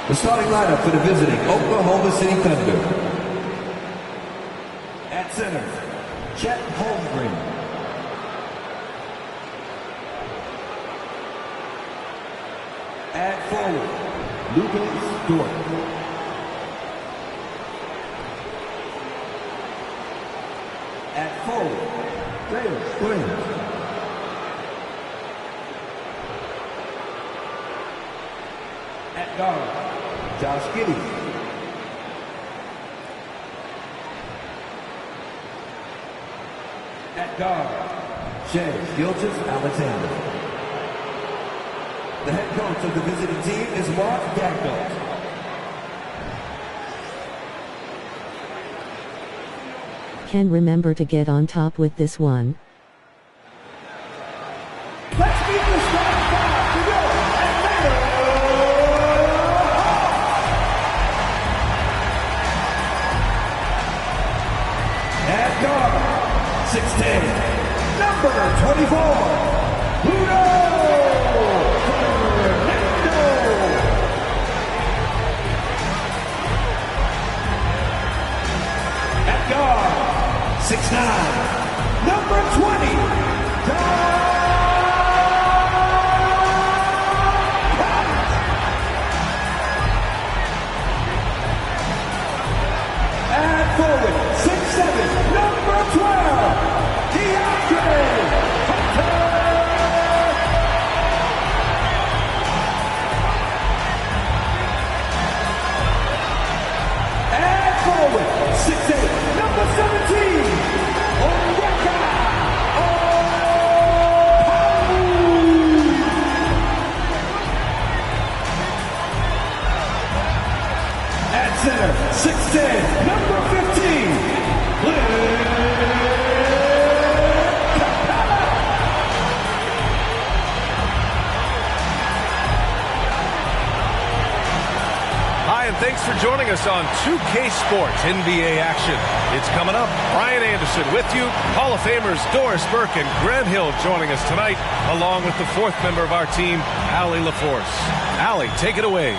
The starting lineup for the visiting Oklahoma City Thunder. At center, Chet Holmgren. At forward, Lucas Dort. At forward, Taylor Williams. At guard, Josh Giddey. At guard, Shai Gilgeous-Alexander. The head coach of the visiting team is Mark Daigneault. Can remember to get on top with this one. Let's keep the starting five to go. At guard, 6'10", number 24, Bruno Fernando. At guard, 6'9", number 20, Don Collins. At forward, 6'7", number 12, DeAndre Hunter. At forward, 6'8", number 17, Onyeka Okongwu. At center, 6'10", number 15, Hi, and thanks for joining us on 2K Sports NBA action. It's coming up. Brian Anderson with you. Hall of Famers Doris Burke and Grant Hill joining us tonight, along with the fourth member of our team, Allie LaForce. Allie, take it away.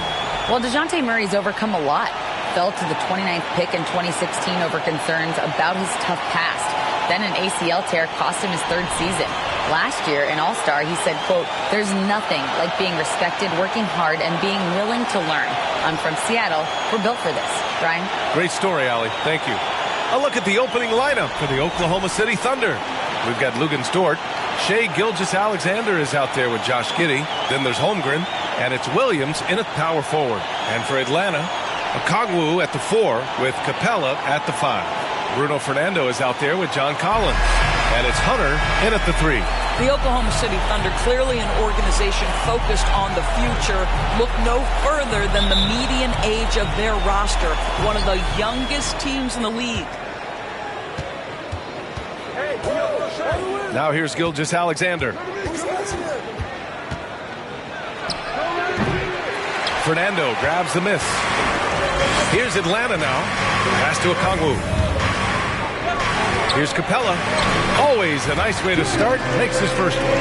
Well, DeJounte Murray's overcome a lot. Fell to the 29th pick in 2016 over concerns about his tough past. Then an ACL tear cost him his third season. Last year, in All-Star, he said, quote, "There's nothing like being respected, working hard, and being willing to learn. I'm from Seattle. We're built for this." Brian? Great story, Allie. Thank you. A look at the opening lineup for the Oklahoma City Thunder. We've got Lucas Dort. Shai Gilgeous-Alexander is out there with Josh Giddey. Then there's Holmgren. And it's Williams in at power forward. And for Atlanta, Okongwu at the 4 with Capella at the 5. Bruno Fernando is out there with John Collins. And it's Hunter in at the 3. The Oklahoma City Thunder, clearly an organization focused on the future, look no further than the median age of their roster, one of the youngest teams in the league. Now here's Gilgeous-Alexander. Fernando grabs the miss. Here's Atlanta now. Pass to Okongwu. Here's Capella. Always a nice way to start. Makes his first one.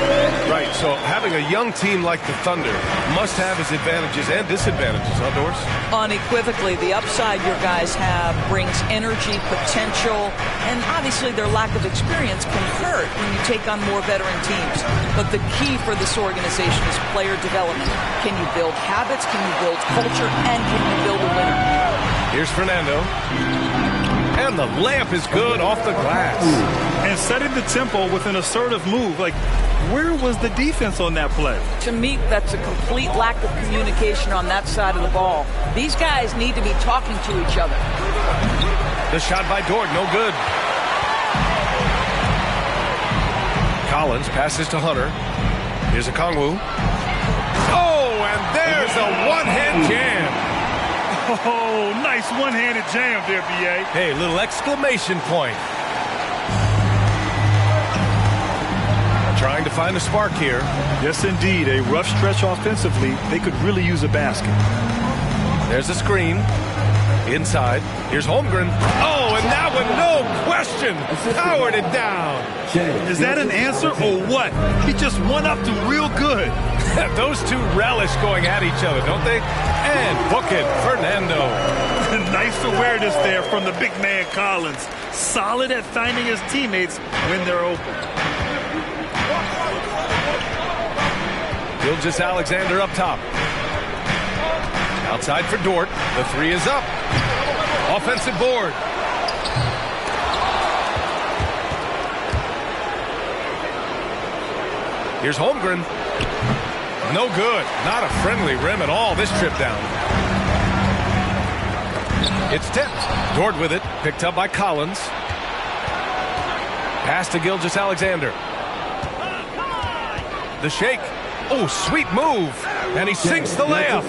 Right, so having a young team like the Thunder must have its advantages and disadvantages, huh, Doris? Unequivocally, the upside your guys have brings energy, potential, and obviously their lack of experience can hurt when you take on more veteran teams. But the key for this organization is player development. Can you build habits? Can you build culture? And can you build a winner? Here's Fernando. And the layup is good off the glass. And setting the tempo with an assertive move. Like, where was the defense on that play? To me, that's a complete lack of communication on that side of the ball. These guys need to be talking to each other. The shot by Dort, no good. Collins passes to Hunter. Here's Okongwu. Oh, and there's a one-hand jam. Oh, nice one-handed jam there, B.A. Hey, little exclamation point. Trying to find a spark here. Yes, indeed. A rough stretch offensively. They could really use a basket. There's a screen. Inside. Here's Holmgren. Oh, and that one, no question, powered it down. Is that an answer or what? He just one-upped him real good. Those two relish going at each other, don't they? And book it, Fernando. Nice awareness there from the big man Collins. Solid at finding his teammates when they're open. Gilgeous-Alexander up top. Outside for Dort. The 3 is up. Offensive board. Here's Holmgren. No good. Not a friendly rim at all this trip down. It's tipped. Dort with it. Picked up by Collins. Pass to Gilgeous-Alexander. The shake. Oh, sweet move. And he sinks the layup.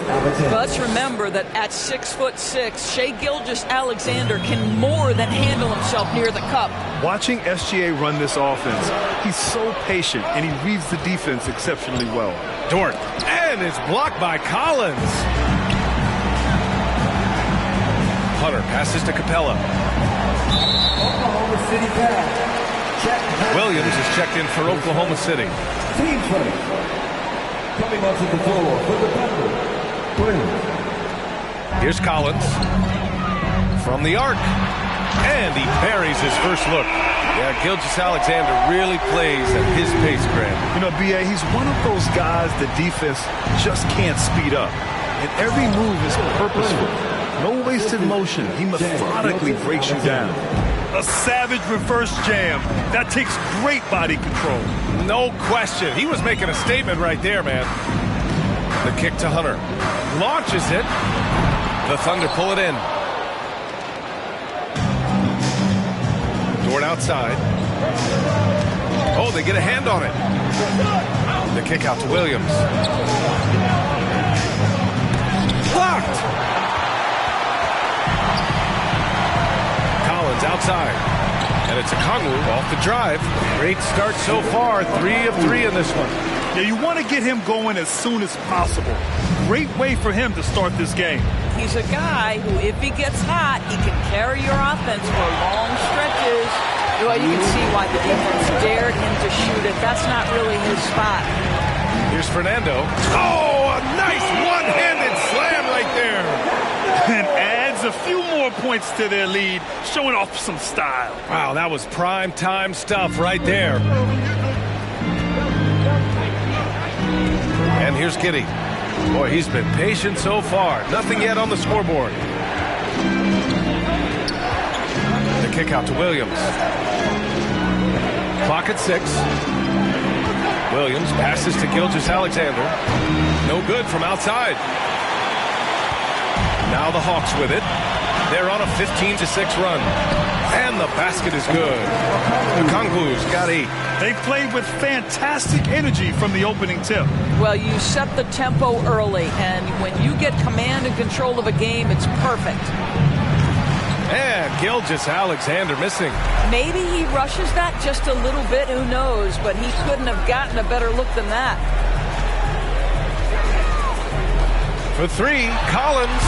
Let's remember that at 6'6", Shai Gilgeous-Alexander can more than handle himself near the cup. Watching SGA run this offense, he's so patient and he reads the defense exceptionally well. Dort. And it's blocked by Collins. Hunter passes to Capella. Oklahoma City foul. Williams is checked in for Oklahoma City. Team 20. Coming onto the floor for the Thunder. Williams. Here's Collins from the arc. And he buries his first look. Yeah, Gilgeous-Alexander really plays at his pace, Grant. You know, B.A., he's one of those guys the defense just can't speed up. And every move is purposeful. No wasted motion. He methodically breaks you down. A savage reverse jam. That takes great body control. No question. He was making a statement right there, man. The kick to Hunter. Launches it. The Thunder pull it in. Dort outside. Oh, they get a hand on it. The kick out to Williams. Blocked. Collins outside. And it's Okongwu off the drive. Great start so far. 3 of 3 in this one. Yeah, you want to get him going as soon as possible. Great way for him to start this game. He's a guy who, if he gets hot, he can carry your offense for long stretches. Well, you can see why the defense dared him to shoot it. That's not really his spot. Here's Fernando. Oh, a nice one-handed slam right there. And adds a few more points to their lead, showing off some style. Wow, that was prime time stuff right there. And here's Giddey. Boy, he's been patient so far. Nothing yet on the scoreboard. The kick out to Williams. Clock at 6. Williams passes to Gilgeous-Alexander. No good from outside. Now the Hawks with it. They're on a 15-6 run. And the basket is good. The Okongwu's got 8. They played with fantastic energy from the opening tip. Well, you set the tempo early, and when you get command and control of a game, it's perfect. And Gilgeous-Alexander missing. Maybe he rushes that just a little bit, who knows, but he couldn't have gotten a better look than that. For 3, Collins.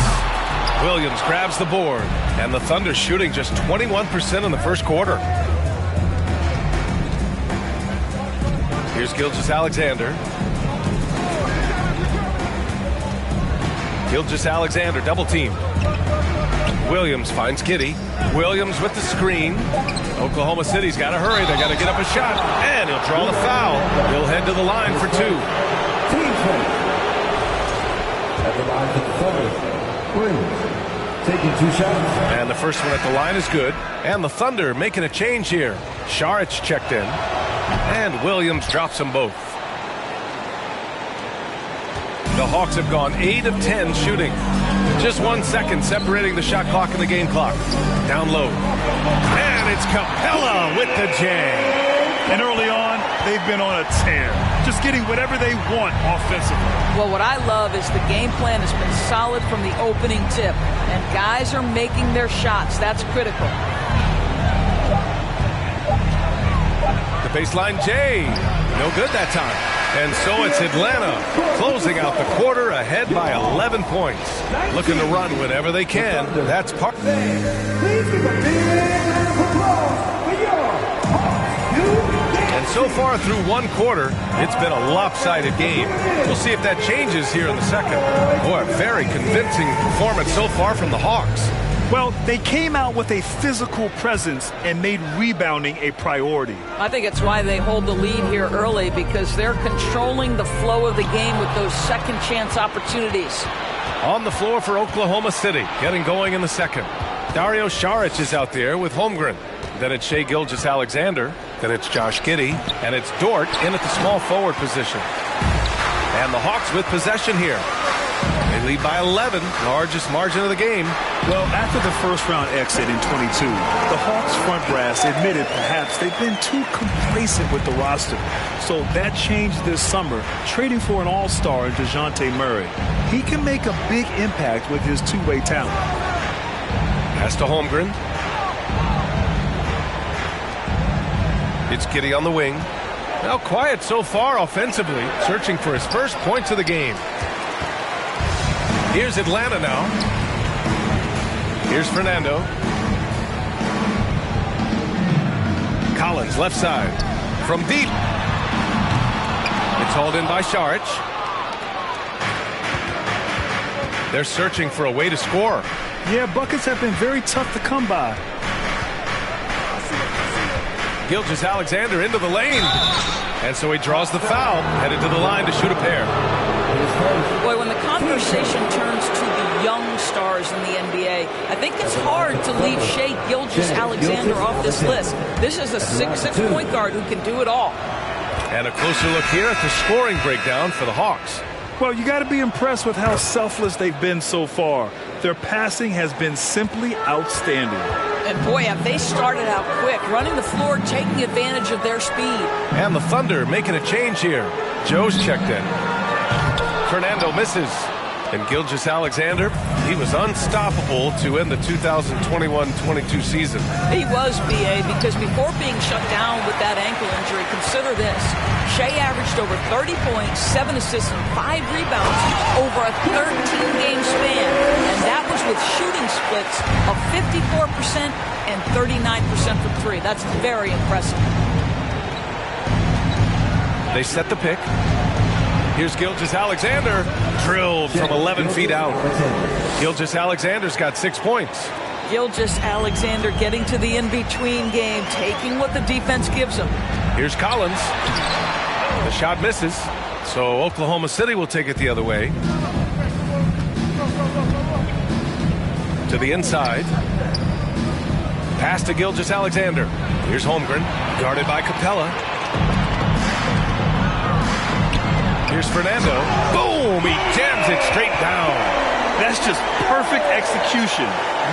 Williams grabs the board, and the Thunder shooting just 21% in the first quarter. Here's Gilgeous-Alexander. Gilgeous-Alexander double team. Williams finds Giddey. Williams with the screen. Oklahoma City's got to hurry. They got to get up a shot, and he'll draw the foul. He'll head to the line for 2. Team foul. At the line for the Thunder, Williams taking 2 shots. And the first one at the line is good. And the Thunder making a change here. Saric checked in. And Williams drops them both. The Hawks have gone 8 of 10 shooting. Just 1 second separating the shot clock and the game clock. Down low. And it's Capella with the jam. And early on, they've been on a tear. Just getting whatever they want offensively. Well, what I love is the game plan has been solid from the opening tip, and guys are making their shots. That's critical. The baseline J. No good that time. And so it's Atlanta closing out the quarter ahead by 11 points. Looking to run whenever they can. That's part. Please give a big round of applause for your Hawks. And so far through 1 quarter, it's been a lopsided game. We'll see if that changes here in the second. Boy, a very convincing performance so far from the Hawks. Well, they came out with a physical presence and made rebounding a priority. I think it's why they hold the lead here early, because they're controlling the flow of the game with those second chance opportunities. On the floor for Oklahoma City, getting going in the second. Dario Saric is out there with Holmgren. Then it's Shai Gilgeous-Alexander. Then it's Josh Giddey. And it's Dort in at the small forward position. And the Hawks with possession here. They lead by 11, largest margin of the game. Well, after the first-round exit in 22, the Hawks front brass admitted perhaps they've been too complacent with the roster. So that changed this summer, trading for an all-star in DeJounte Murray. He can make a big impact with his two-way talent. Pass to Holmgren. It's Giddey on the wing. Now quiet so far offensively, searching for his first points of the game. Here's Atlanta now. Here's Fernando. Collins, left side. From deep. It's hauled in by Saric. They're searching for a way to score. Yeah, buckets have been very tough to come by. Gilgeous-Alexander into the lane. And so he draws the foul, headed to the line to shoot a pair. Boy, when the conversation turns to the young stars in the NBA, I think it's hard to leave Shai Gilgeous-Alexander off this list. This is a 6'6" point guard who can do it all. And a closer look here at the scoring breakdown for the Hawks. Well, you got to be impressed with how selfless they've been so far. Their passing has been simply outstanding. And boy, have they started out quick, running the floor, taking advantage of their speed. And the Thunder making a change here. Joe's checked in. Fernando misses. And Gilgeous-Alexander, he was unstoppable to end the 2021-22 season. He was, B.A., because before being shut down with that ankle injury, consider this. Shai averaged over 30 points, 7 assists, and 5 rebounds over a 13-game span. And that was with shooting splits of 54% and 39% from 3. That's very impressive. They set the pick. Here's Gilgeous-Alexander, drilled from 11 feet out. Gilgeous-Alexander's got 6 points. Gilgeous-Alexander getting to the in-between game, taking what the defense gives him. Here's Collins. The shot misses, so Oklahoma City will take it the other way. To the inside. Pass to Gilgeous-Alexander. Here's Holmgren, guarded by Capella. Here's Fernando. Boom! He jams it straight down. That's just perfect execution.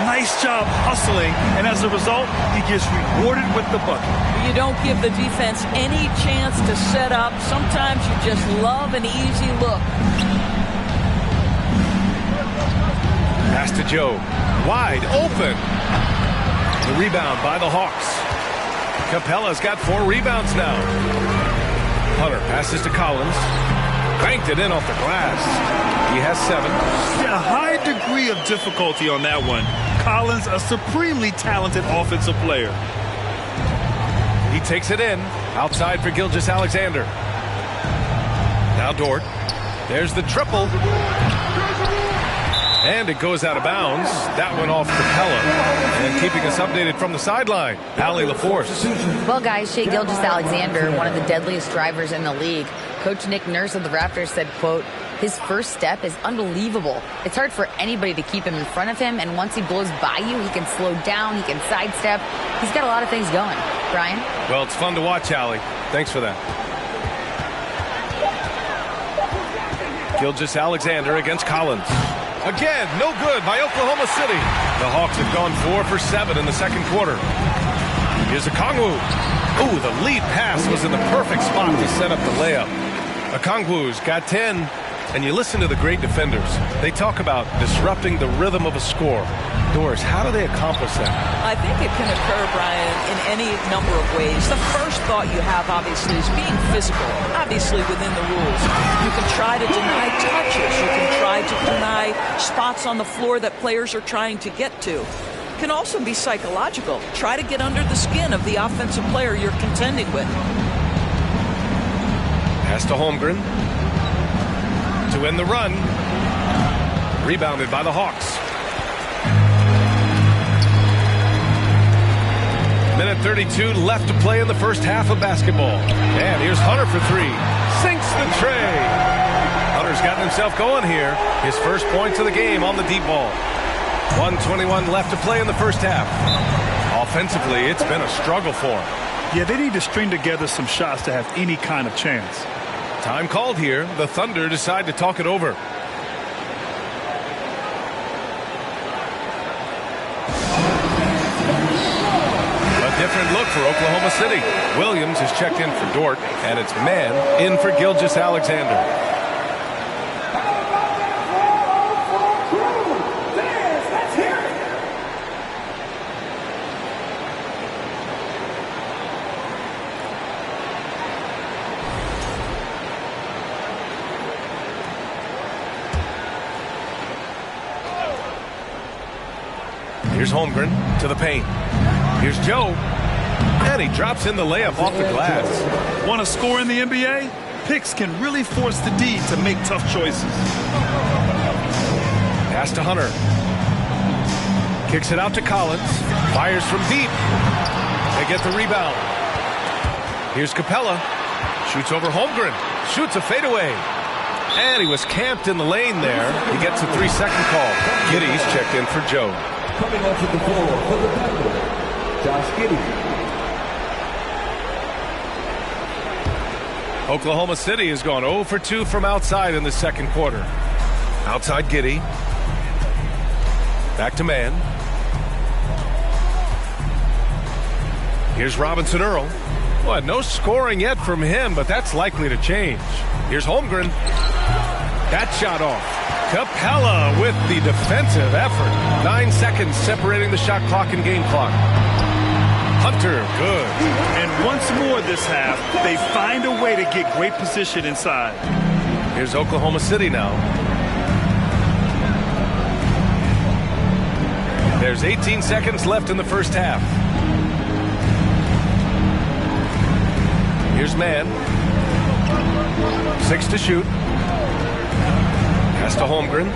Nice job hustling, and as a result, he gets rewarded with the bucket. You don't give the defense any chance to set up. Sometimes you just love an easy look. Pass to Joe. Wide open. The rebound by the Hawks. Capella's got 4 rebounds now. Hunter passes to Collins. Banked it in off the glass. He has 7. Yeah, a high degree of difficulty on that one. Collins, a supremely talented offensive player. He takes it in. Outside for Gilgeous-Alexander. Now Dort. There's the triple. And it goes out of bounds. That went off Capella. And keeping us updated from the sideline, Allie LaForce. Well, guys, Shai Gilgeous-Alexander, one of the deadliest drivers in the league. Coach Nick Nurse of the Raptors said, quote, his first step is unbelievable. It's hard for anybody to keep him in front of him, and once he blows by you, he can slow down, he can sidestep. He's got a lot of things going. Brian? Well, it's fun to watch, Allie. Thanks for that. Gilgeous-Alexander against Collins. Again, no good by Oklahoma City. The Hawks have gone 4 for 7 in the second quarter. Here's Okongwu. Ooh, the lead pass was in the perfect spot to set up the layup. Okongwu's got 10. And you listen to the great defenders. They talk about disrupting the rhythm of a score. Doris, how do they accomplish that? I think it can occur, Brian, in any number of ways. The first thought you have, obviously, is being physical, obviously within the rules. You can try to deny touches. You can try to deny spots on the floor that players are trying to get to. It can also be psychological. Try to get under the skin of the offensive player you're contending with. Pass to Holmgren. To win the run. Rebounded by the Hawks. Minute 32 left to play in the first half of basketball. And here's Hunter for 3. Sinks the tray. Hunter's gotten himself going here. His first points of the game on the deep ball. 1:21 left to play in the first half. Offensively, it's been a struggle for him. Yeah, they need to string together some shots to have any kind of chance. Time called here. The Thunder decide to talk it over. A different look for Oklahoma City. Williams is checked in for Dort, and it's man in for Gilgeous-Alexander. Here's Holmgren to the paint. Here's Joe. And he drops in the layup off the glass. Want to score in the NBA? Picks can really force the D to make tough choices. Pass to Hunter. Kicks it out to Collins. Fires from deep. They get the rebound. Here's Capella. Shoots over Holmgren. Shoots a fadeaway. And he was camped in the lane there. He gets a 3-second call. Giddey's checked in for Joe. Coming onto the floor for the Thunder, Josh Giddey. Oklahoma City has gone 0 for 2 from outside in the second quarter. Outside Giddey. Back to man. Here's Robinson Earl. Well, no scoring yet from him, but that's likely to change. Here's Holmgren. That shot off. Capella with the defensive effort. 9 seconds separating the shot clock and game clock. Hunter, good. And once more this half, they find a way to get great position inside. Here's Oklahoma City now. There's 18 seconds left in the first half. Here's man. 6 to shoot. Pass to Holmgren.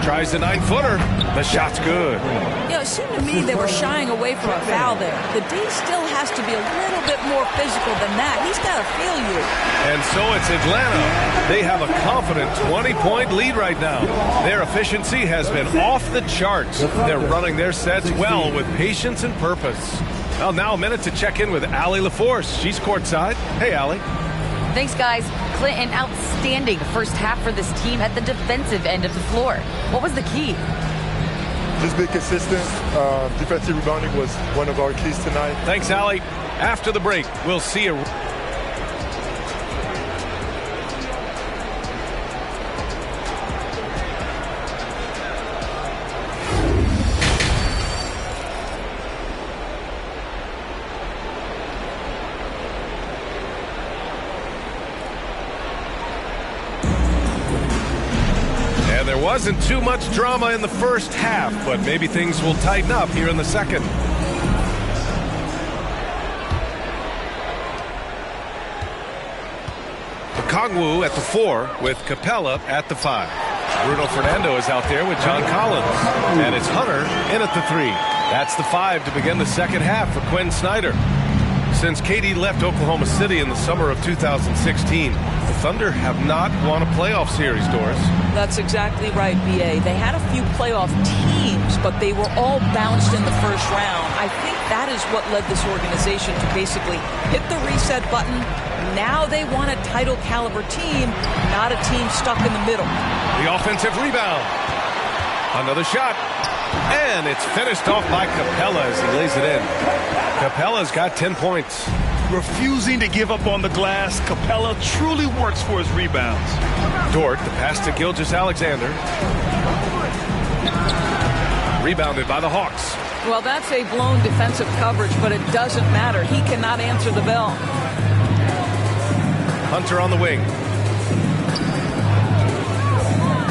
Tries the 9-footer. The shot's good. You know, it seemed to me they were shying away from a foul there. The D still has to be a little bit more physical than that. He's got to feel you. And so it's Atlanta. They have a confident 20-point lead right now. Their efficiency has been off the charts. They're running their sets well with patience and purpose. Well, now a minute to check in with Allie LaForce. She's courtside. Hey, Allie. Thanks, guys. Clint, an outstanding first half for this team at the defensive end of the floor. What was the key? Just be consistent. Defensive rebounding was one of our keys tonight. Thanks, Allie. After the break, we'll see you. There wasn't too much drama in the first half, but maybe things will tighten up here in the second. Kongwu at the 4 with Capella at the 5. Bruno Fernando is out there with John Collins. And it's Hunter in at the 3. That's the 5 to begin the second half for Quinn Snyder. Since KD left Oklahoma City in the summer of 2016, the Thunder have not won a playoff series, Doris. That's exactly right, B.A. They had a few playoff teams, but they were all bounced in the first round. I think that is what led this organization to basically hit the reset button. Now they want a title caliber team, not a team stuck in the middle. The offensive rebound. Another shot. And it's finished off by Capella as he lays it in. Capella's got 10 points. Refusing to give up on the glass, Capella truly works for his rebounds. Dort, the pass to Gilgeous-Alexander. Rebounded by the Hawks. Well, that's a blown defensive coverage, but it doesn't matter. He cannot answer the bell. Hunter on the wing.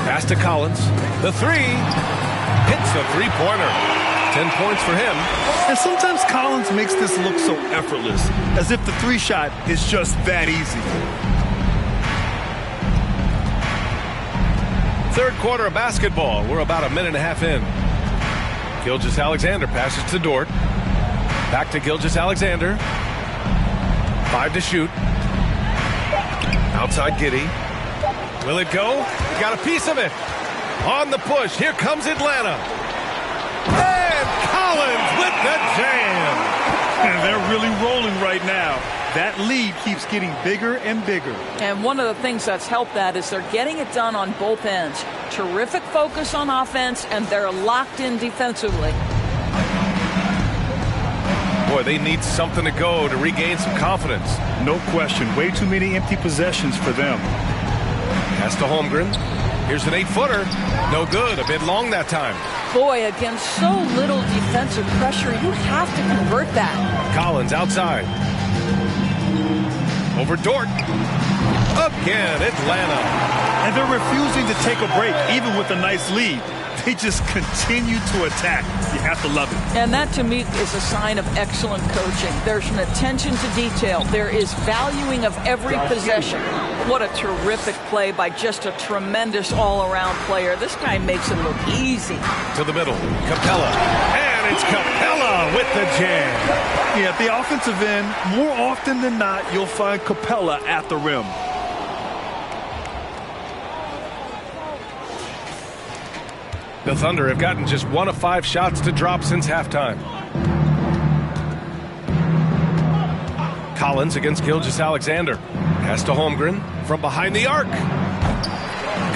Pass to Collins. The 3. Hits a three-pointer. 10 points for him. And sometimes Collins makes this look so effortless, as if the 3-shot is just that easy. Third quarter of basketball. We're about a minute and a half in. Gilgeous-Alexander passes to Dort. Back to Gilgeous-Alexander. 5 to shoot. Outside Giddey. Will it go? Got a piece of it. On the push. Here comes Atlanta. And Collins with the jam. And they're really rolling right now. That lead keeps getting bigger and bigger. And one of the things that's helped that is they're getting it done on both ends. Terrific focus on offense, and they're locked in defensively. Boy, they need something to go to regain some confidence. No question. Way too many empty possessions for them. Pass to Holmgren. Here's an 8-footer. No good. A bit long that time. Boy, against so little defensive pressure, you have to convert that. Collins outside. Over Dort. Again, Atlanta. And they're refusing to take a break, even with a nice lead. They just continue to attack. You have to love it. And that, to me, is a sign of excellent coaching. There's an attention to detail. There is valuing of every possession. What a terrific play by just a tremendous all-around player. This guy makes it look easy. To the middle. Capella. And it's Capella with the jam. Yeah, at the offensive end, more often than not, you'll find Capella at the rim. The Thunder have gotten just 1 of 5 shots to drop since halftime. Collins against Gilgeous-Alexander. Pass to Holmgren from behind the arc.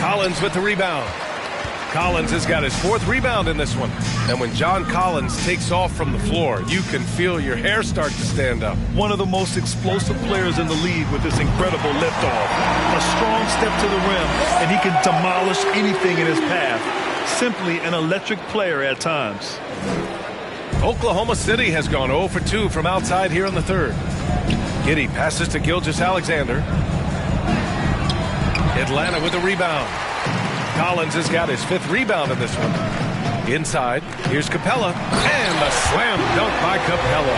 Collins with the rebound. Collins has got his 4th rebound in this one. And when John Collins takes off from the floor, you can feel your hair start to stand up. One of the most explosive players in the league with this incredible liftoff. A strong step to the rim, and he can demolish anything in his path. Simply an electric player at times. Oklahoma City has gone 0 for 2 from outside here in the third. Giddey passes to Gilgeous-Alexander. Atlanta with a rebound. Collins has got his 5th rebound in this one. Inside, here's Capella. And the slam dunk by Capella.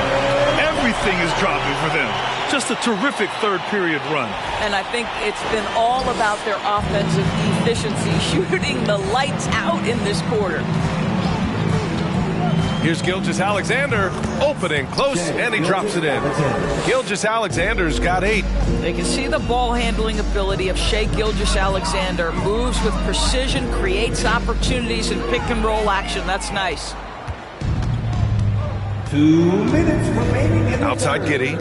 Everything is dropping for them. Just a terrific third period run. And I think it's been all about their offensive efficiency, shooting the lights out in this quarter. Here's Gilgeous-Alexander, opening close, and he drops it in. Gilgeous-Alexander's got 8. They can see the ball handling ability of Shai Gilgeous-Alexander. Moves with precision, creates opportunities in pick and roll action. That's nice. 2 minutes remaining in the Outside third. Giddey.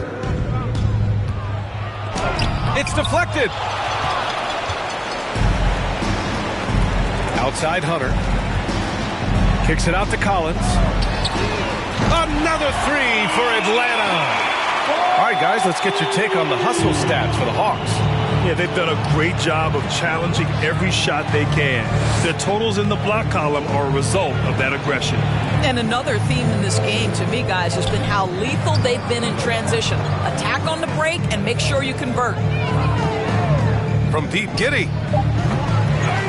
It's deflected. Outside Hunter. Kicks it out to Collins. Another three for Atlanta. All right, guys, let's get your take on the hustle stats for the Hawks. Yeah, they've done a great job of challenging every shot they can. Their totals in the block column are a result of that aggression. And another theme in this game, to me, guys, has been how lethal they've been in transition. Attack on the break and make sure you convert. From deep, Giddey.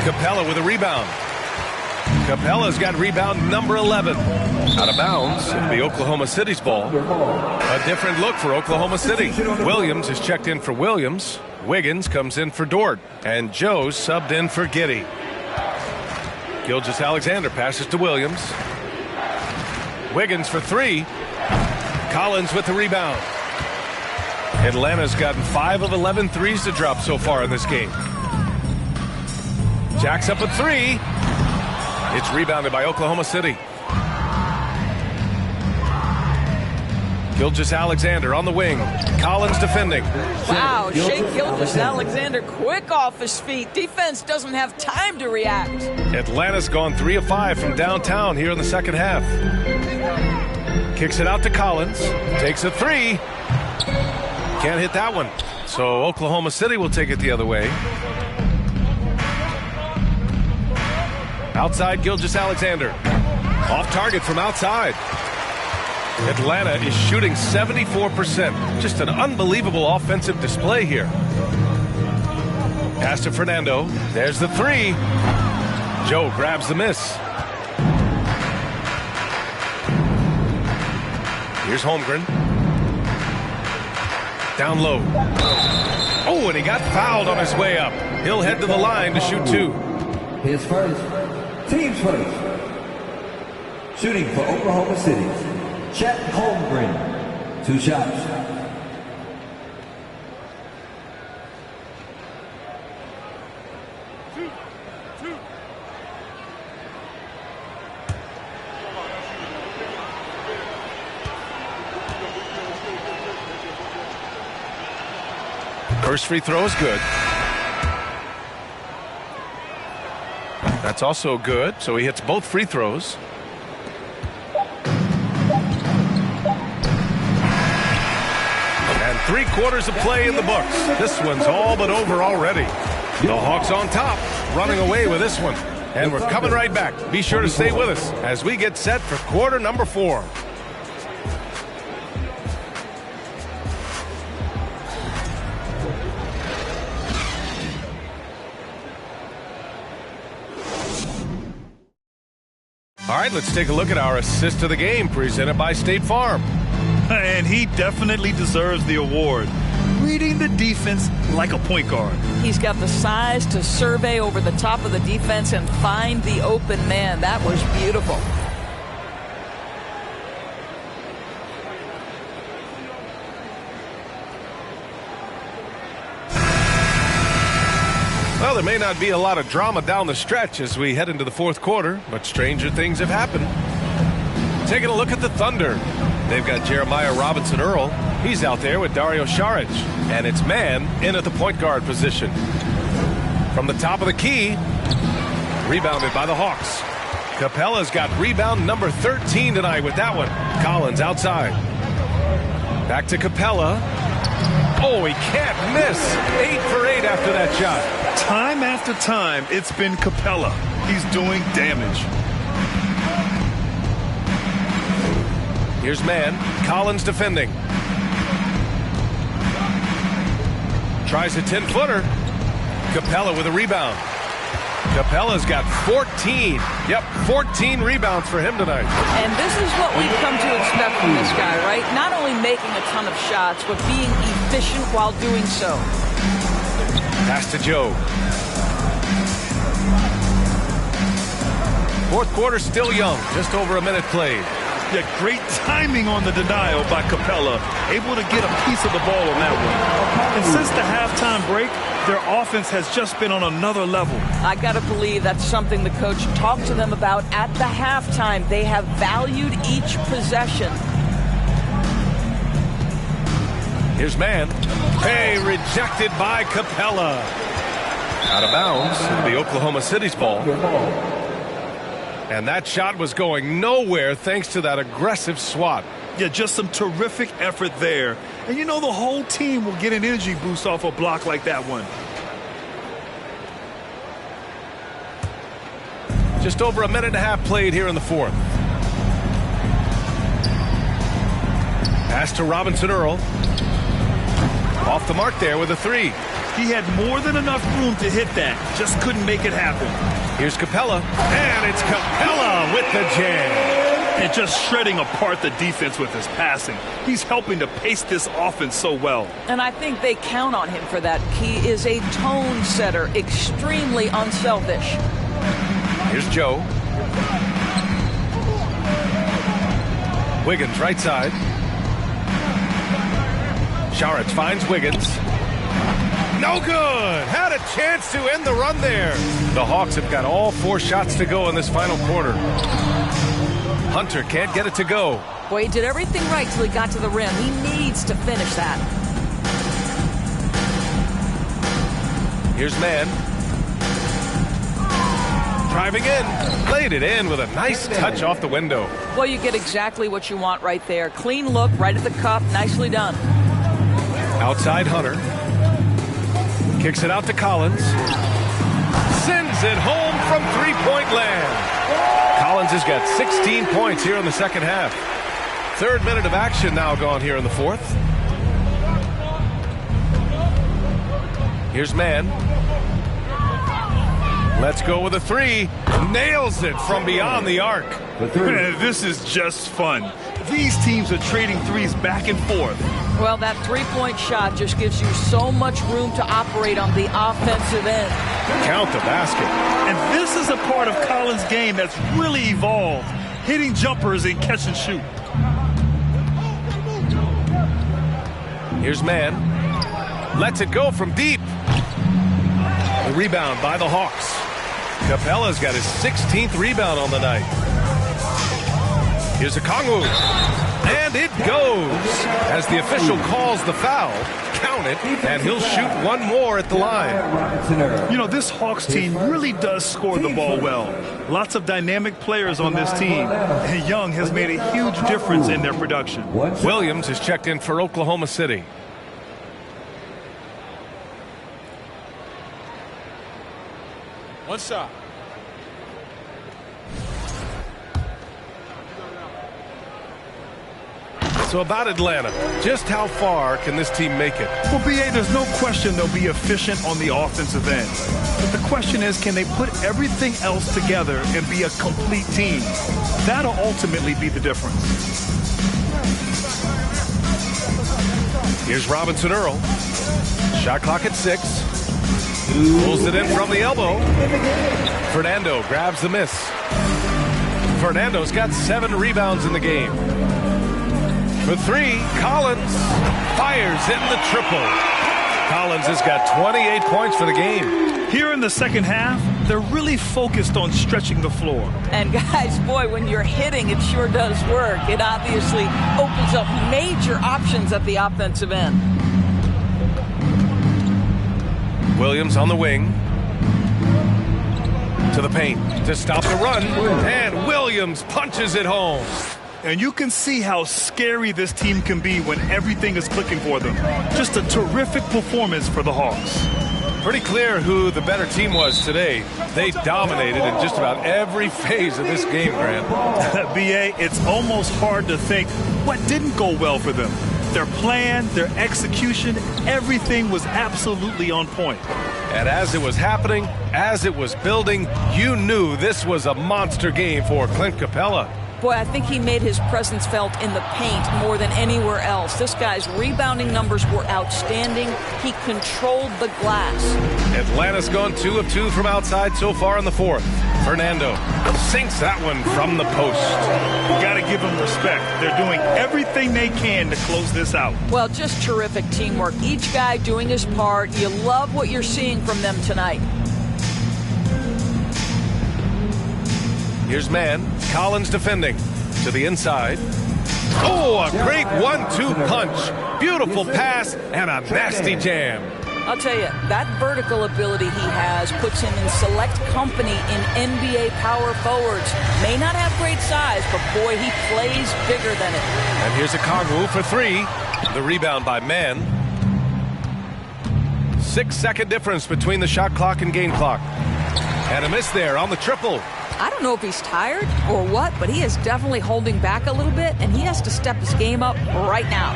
Capella with a rebound. Capella's got rebound number 11. Out of bounds, it'll be Oklahoma City's ball. A different look for Oklahoma City. Williams is checked in for Williams. Wiggins comes in for Dort. And Joe subbed in for Giddey. Gilgeous-Alexander passes to Williams. Wiggins for three. Collins with the rebound. Atlanta's gotten 5 of 11 threes to drop so far in this game. Jacks up a three. It's rebounded by Oklahoma City. Gilgeous-Alexander on the wing. Collins defending. Wow, Shai Gilgeous-Alexander quick off his feet. Defense doesn't have time to react. Atlanta's gone 3 of 5 from downtown here in the second half. Kicks it out to Collins. Takes a three. Can't hit that one. So Oklahoma City will take it the other way. Outside Gilgeous-Alexander. Off target from outside. Atlanta is shooting 74%. Just an unbelievable offensive display here. Pass to Fernando. There's the three. Joe grabs the miss. Here's Holmgren. Down low. Oh, and he got fouled on his way up. He'll head to the line to shoot two. His first. Team's first. Shooting for Oklahoma City, Chet Holmgren. 2 shots. First free throw is good. That's also good, so he hits both free throws. And 3/4 of play in the books. This one's all but over already. The Hawks on top, running away with this one. And we're coming right back. Be sure to stay with us as we get set for quarter number 4. All right, let's take a look at our assist of the game presented by State Farm. And he definitely deserves the award. Reading the defense like a point guard. He's got the size to survey over the top of the defense and find the open man. That was beautiful. Well, there may not be a lot of drama down the stretch as we head into the 4th quarter, but stranger things have happened. Taking a look at the Thunder. They've got Jeremiah Robinson Earl. He's out there with Dario Saric. And it's man in at the point guard position. From the top of the key, rebounded by the Hawks. Capella's got rebound number 13 tonight with that one. Collins outside. Back to Capella. Oh, he can't miss. 8 for 8 after that shot. Time after time, it's been Capella. He's doing damage. Here's man. Collins defending. Tries a 10-footer. Capella with a rebound. Capella's got 14. Yep, 14 rebounds for him tonight. And this is what we've come to expect from this guy, right? Not only making a ton of shots, but being efficient while doing so. Pass to Joe. 4th quarter still young. Just over a minute played. Yeah, great timing on the denial by Capella. Able to get a piece of the ball on that one. And since the halftime break, their offense has just been on another level. I got to believe that's something the coach talked to them about at the halftime. They have valued each possession. Here's man. Hey, rejected by Capella. Out of bounds. It'll be Oklahoma City's ball. And that shot was going nowhere thanks to that aggressive swat. Yeah, just some terrific effort there. And you know the whole team will get an energy boost off a block like that one. Just over a minute and a half played here in the fourth. Pass to Robinson Earl. Off the mark there with a three. He had more than enough room to hit that. Just couldn't make it happen. Here's Capella. And it's Capella with the jam. And just shredding apart the defense with his passing. He's helping to pace this offense so well. And I think they count on him for that. He is a tone setter, extremely unselfish. Here's Joe. Wiggins right side. Sharits finds Wiggins. No good. Had a chance to end the run there. The Hawks have got all 4 shots to go in this final quarter. Hunter can't get it to go. Boy, he did everything right till he got to the rim. He needs to finish that. Here's man. Driving in. Laid it in with a nice touch off the window. Well, you get exactly what you want right there. Clean look, right at the cup. Nicely done. Outside Hunter. Kicks it out to Collins. Sends it home from three-point land. Collins has got 16 points here in the second half. 3rd minute of action now gone here in the 4th. Here's man. Let's go with a three. Nails it from beyond the arc. This is just fun. These teams are trading threes back and forth. Well, that three-point shot just gives you so much room to operate on the offensive end. Count the basket. And this is a part of Collins' game that's really evolved. Hitting jumpers and catch and shoot. Here's man. Lets it go from deep. The rebound by the Hawks. Capella's got his 16th rebound on the night. Here's Okongwu. And it goes. As the official calls the foul, count it, and he'll shoot one more at the line. You know, this Hawks team really does score the ball well. Lots of dynamic players on this team. And Young has made a huge difference in their production. Williams is checked in for Oklahoma City. One shot. So about Atlanta, just how far can this team make it? Well, B.A., there's no question they'll be efficient on the offensive end. But the question is, can they put everything else together and be a complete team? That'll ultimately be the difference. Here's Robinson Earl. Shot clock at 6. Pulls it in from the elbow. Fernando grabs the miss. Fernando's got 7 rebounds in the game. For 3, Collins fires in the triple. Collins has got 28 points for the game. Here in the second half, they're really focused on stretching the floor. And guys, boy, when you're hitting, it sure does work. It obviously opens up major options at the offensive end. Williams on the wing. To the paint to stop the run. And Williams punches it home. And you can see how scary this team can be when everything is clicking for them. Just a terrific performance for the Hawks. Pretty clear who the better team was today. They dominated in just about every phase of this game, Grant. B.A., it's almost hard to think what didn't go well for them. Their plan, their execution, everything was absolutely on point. And as it was happening, as it was building, you knew this was a monster game for Clint Capella. Boy, I think he made his presence felt in the paint more than anywhere else. This guy's rebounding numbers were outstanding. He controlled the glass. Atlanta's gone 2 of 2 from outside so far in the 4th. Fernando sinks that one from the post. You got to give them respect. They're doing everything they can to close this out. Well, just terrific teamwork. Each guy doing his part. You love what you're seeing from them tonight. Here's man. Collins defending. To the inside. Oh, a great 1-2 punch. Beautiful pass and a nasty jam. I'll tell you, that vertical ability he has puts him in select company in NBA power forwards. May not have great size, but boy, he plays bigger than it. And here's Okongwu for three. The rebound by Mann. 6-second difference between the shot clock and game clock. And a miss there on the triple. I don't know if he's tired or what, but he is definitely holding back a little bit, and he has to step his game up right now.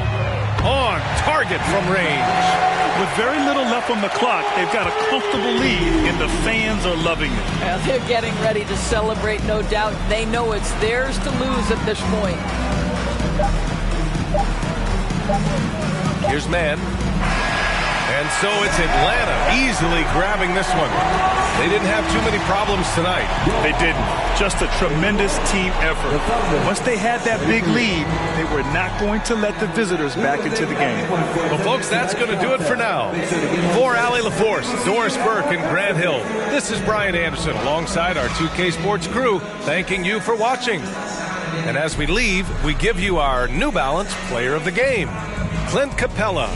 On target from range. With very little left on the clock, they've got a comfortable lead, and the fans are loving it. Well, they're getting ready to celebrate, no doubt. They know it's theirs to lose at this point. Here's Mann. And so it's Atlanta easily grabbing this one. They didn't have too many problems tonight. They didn't. Just a tremendous team effort. Once they had that big lead, they were not going to let the visitors back into the game. Well, folks, that's going to do it for now. For Allie LaForce, Doris Burke, and Grant Hill, this is Brian Anderson alongside our 2K Sports crew, thanking you for watching. And as we leave, we give you our New Balance Player of the Game, Clint Capella.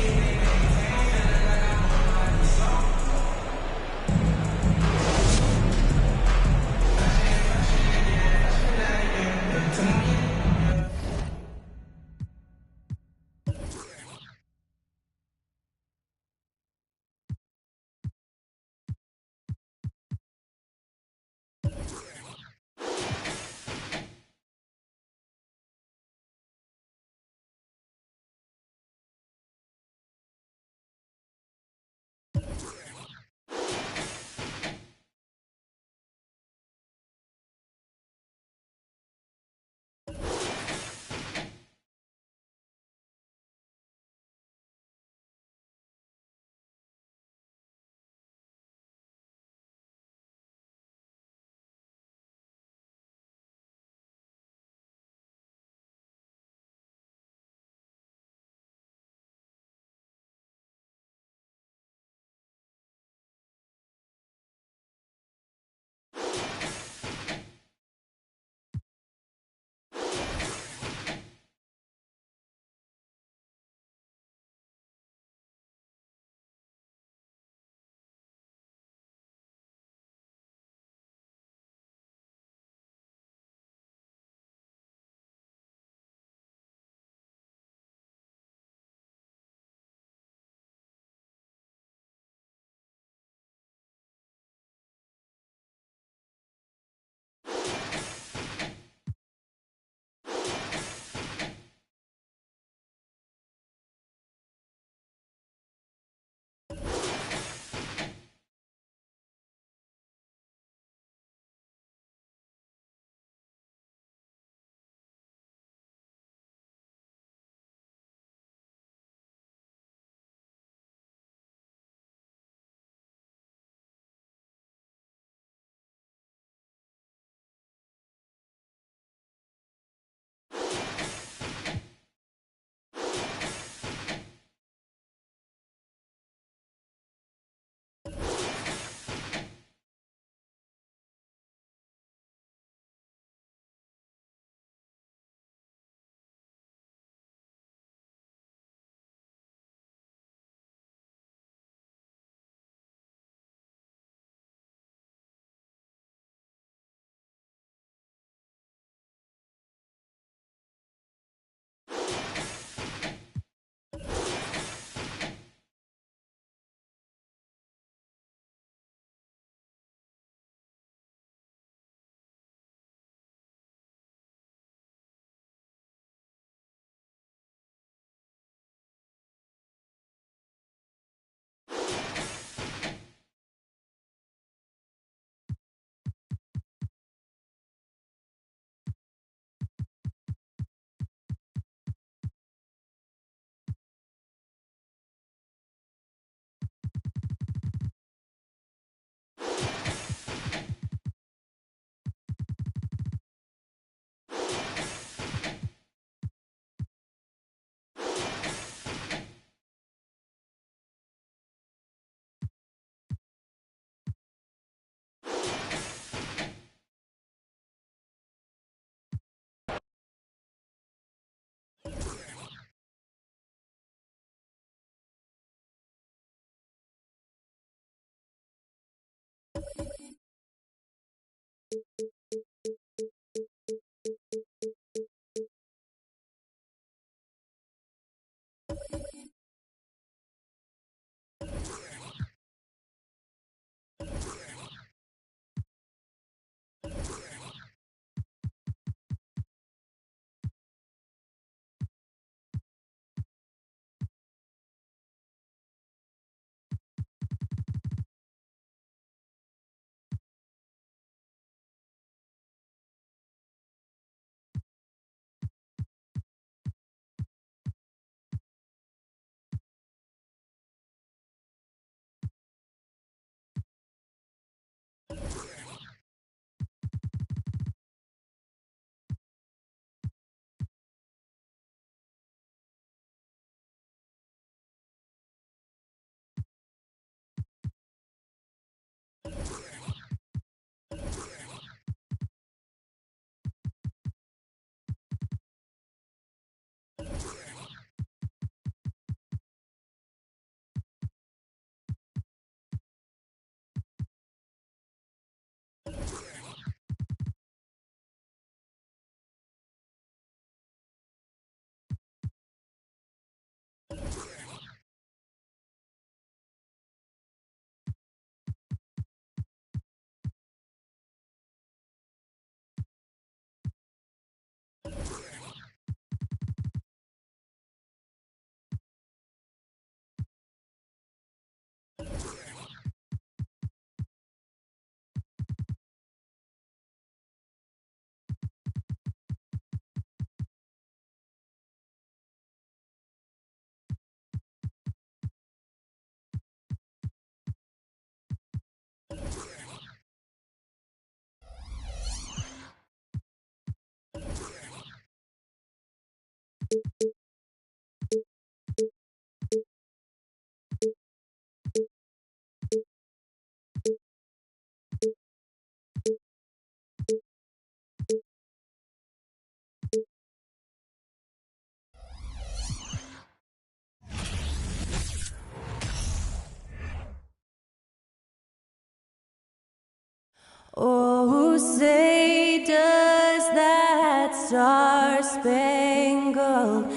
Oh, say does that star-spangled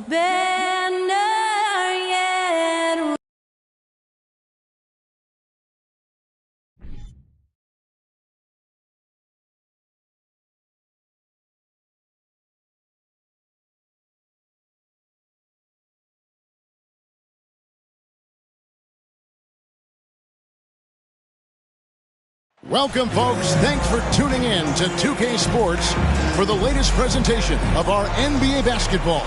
banner yet Welcome, folks. Thanks for tuning in to 2K Sports for the latest presentation of our NBA basketball.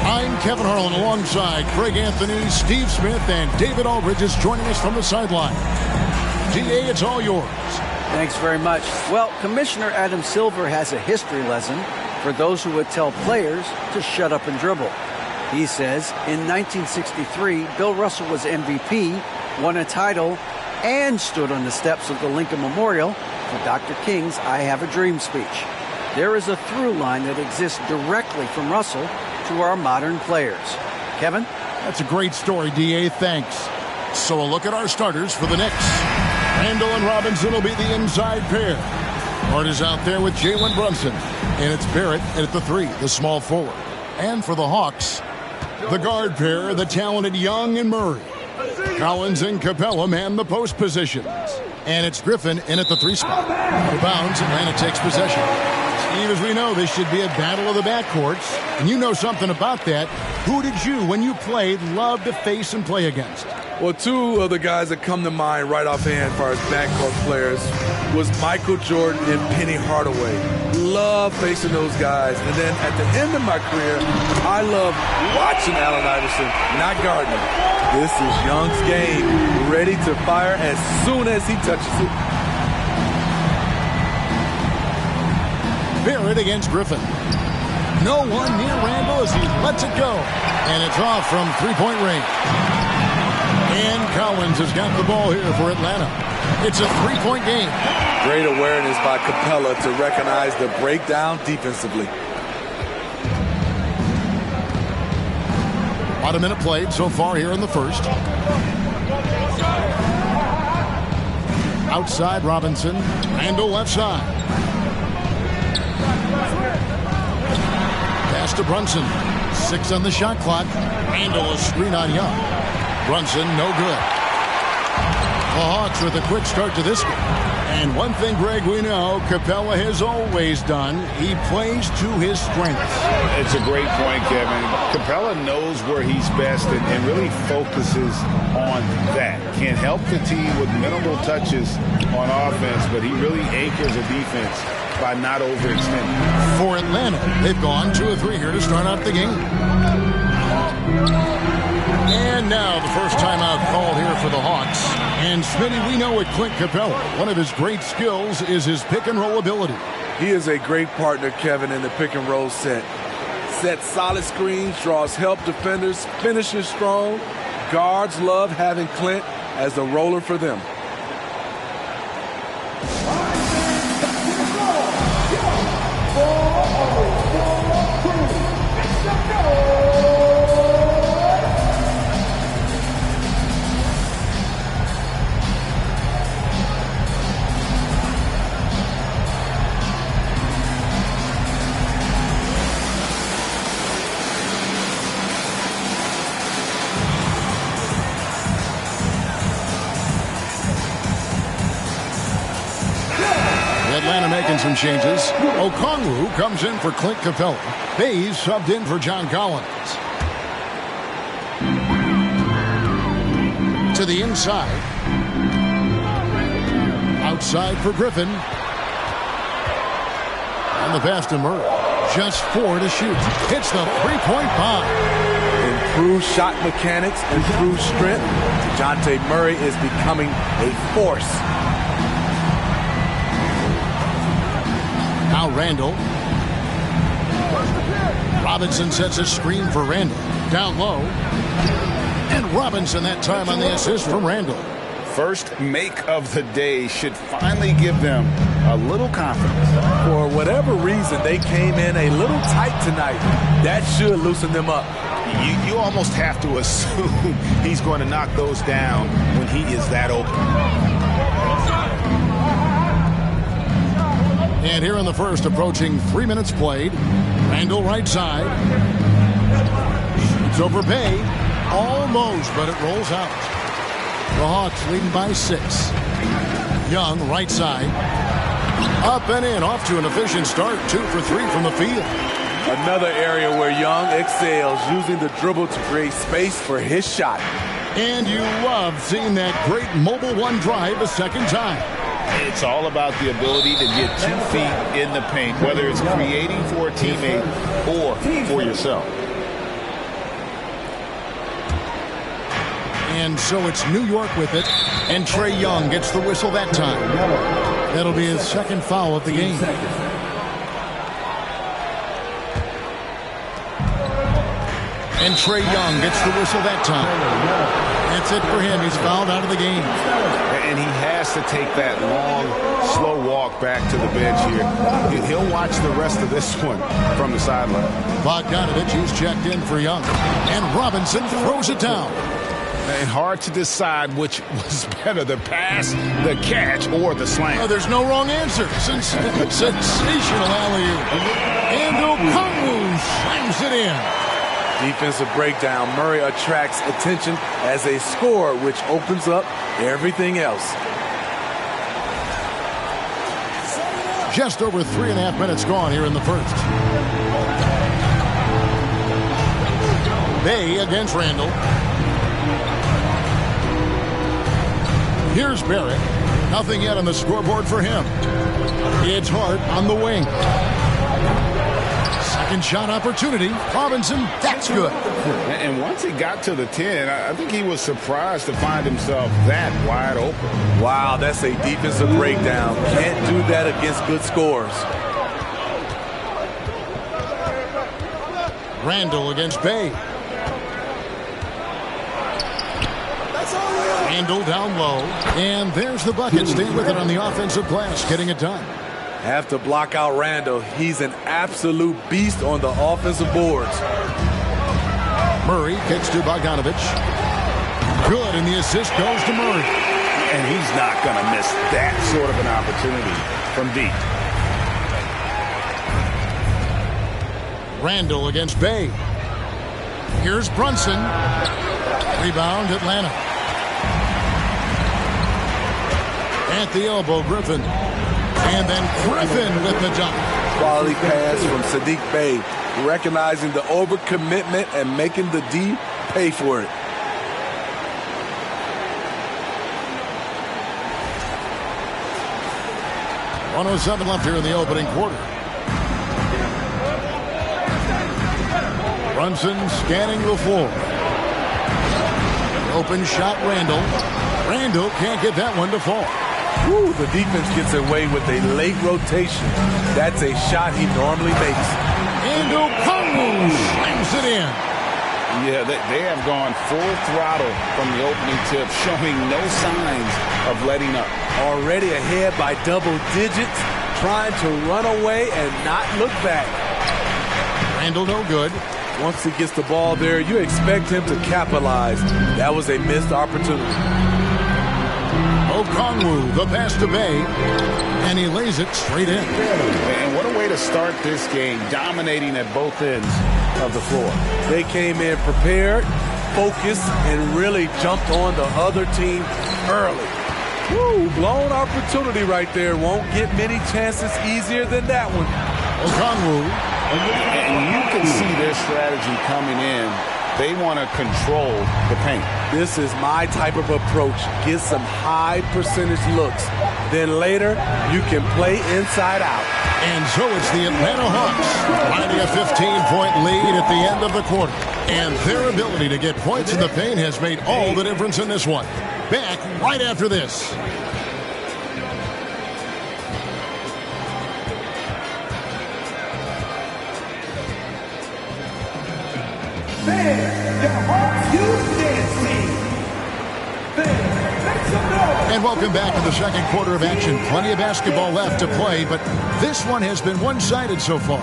I'm Kevin Harlan alongside Craig Anthony, Steve Smith, and David Aldridge is joining us from the sideline. DA, it's all yours. Thanks very much. Well, Commissioner Adam Silver has a history lesson for those who would tell players to shut up and dribble. He says in 1963, Bill Russell was MVP, won a title, and stood on the steps of the Lincoln Memorial for Dr. King's I Have a Dream speech. There is a through line that exists directly from Russell to our modern players. Kevin? That's a great story, DA. Thanks. So a look at our starters for the Knicks. Randall and Robinson will be the inside pair. Hart is out there with Jalen Brunson. And it's Barrett at the 3, the small forward. And for the Hawks, the guard pair, the talented Young and Murray. Collins and Capella man the post positions. And it's Griffin in at the 3 spot. Out of bounds, Atlanta takes possession. Steve, as we know, this should be a battle of the backcourts. And you know something about that. Who did you, when you played, love to face and play against? Well, two of the guys that come to mind right offhand as far as backcourt players was Michael Jordan and Penny Hardaway. Love facing those guys. And then at the end of my career, I love watching Allen Iverson, not Gardner. This is Young's game, ready to fire as soon as he touches it. Barrett against Griffin. No one near Randall as he lets it go. And it's off from three-point range. And Collins has got the ball here for Atlanta. It's a three-point game. Great awareness by Capella to recognize the breakdown defensively. About a minute played so far here in the first. Outside Robinson. Randall left side. Pass to Brunson. 6 on the shot clock. Randall a screen on Young. Brunson no good. The Hawks with a quick start to this game. And one thing, Greg, we know Capella has always done. He plays to his strengths. It's a great point, Kevin. Capella knows where he's best and really focuses on that. Can help the team with minimal touches on offense, but he really anchors a defense by not overextending. For Atlanta, they've gone 2 of 3 here to start out the game. And now the first timeout called here for the Hawks. And Smitty, we know with Clint Capella, one of his great skills is his pick and roll ability. He is a great partner, Kevin, in the pick and roll set. Sets solid screens, draws help defenders, finishes strong. Guards love having Clint as the roller for them. Atlanta making some changes. Okongwu comes in for Clint Capella. Hayes subbed in for John Collins. To the inside. Outside for Griffin. And the pass to Murray. Just 4 to shoot. Hits the three-point bomb. Improved shot mechanics, improved strength. DeJounte Murray is becoming a force. Now Randall. Robinson sets a screen for Randall. Down low. And Robinson that time on the assist from Randall. First make of the day should finally give them a little confidence. For whatever reason, they came in a little tight tonight. That should loosen them up. You almost have to assume he's going to knock those down when he is that open. And here in the first, approaching 3 minutes played. Randall right side. Shoots over Bay. Almost, but it rolls out. The Hawks leading by 6. Young right side. Up and in, off to an efficient start. 2 for 3 from the field. Another area where Young excels, using the dribble to create space for his shot. And you love seeing that great mobile one drive a second time. It's all about the ability to get 2 feet in the paint, whether it's creating for a teammate or for yourself. And so it's New York with it, and Trae Young gets the whistle that time. That'll be his second foul of the game. And Trae Young gets the whistle that time. That's it for him. He's fouled out of the game. And he has to take that long, slow walk back to the bench here. He'll watch the rest of this one from the sideline. Bogdanovich is checked in for Young. And Robinson throws it down. And hard to decide which was better, the pass, the catch, or the slam. Oh, there's no wrong answer. Sensational alley-oop. And Okongwu slams it in. Defensive breakdown. Murray attracts attention as a scorer, which opens up everything else. Just over 3.5 minutes gone here in the first. Bay against Randall. Here's Barrett. Nothing yet on the scoreboard for him. It's Hart on the wing. Second shot opportunity. Robinson, that's good. And once he got to the 10, I think he was surprised to find himself that wide open. Wow, that's a defensive breakdown. Can't do that against good scores. Randall against Bay. Randall down low. And there's the bucket. Staying with it on the offensive glass. Getting it done. Have to block out Randall. He's an absolute beast on the offensive boards. Murray kicks to Bogdanovich. Good, and the assist goes to Murray. And he's not going to miss that sort of an opportunity from deep. Randall against Bay. Here's Brunson. Rebound, Atlanta. At the elbow, Griffin. And then Griffin with the dunk. Quality pass from Saddiq Bey, recognizing the overcommitment and making the D pay for it. .107 left here in the opening quarter. Brunson scanning the floor. Open shot, Randall. Randall can't get that one to fall. Woo, the defense gets away with a late rotation. That's a shot he normally makes. And Okongwu slams it in. Yeah, they have gone full throttle from the opening tip, showing no signs of letting up. Already ahead by double digits, trying to run away and not look back. Randall no good. Once he gets the ball there, you expect him to capitalize. That was a missed opportunity. Okongwu, the pass to Bay, and he lays it straight in. And what a way to start this game, dominating at both ends of the floor. They came in prepared, focused, and really jumped on the other team early. Woo, blown opportunity right there. Won't get many chances easier than that one. Okongwu. And you can see their strategy coming in. They want to control the paint. This is my type of approach. Get some high percentage looks. Then later, you can play inside out. And so it's the Atlanta Hawks finding a 15-point lead at the end of the quarter. And their ability to get points in the paint has made all the difference in this one. Back right after this. Fans, your hearts you dancing. Fans, make some noise. And welcome back to the second quarter of action. Plenty of basketball left to play, but this one has been one-sided so far.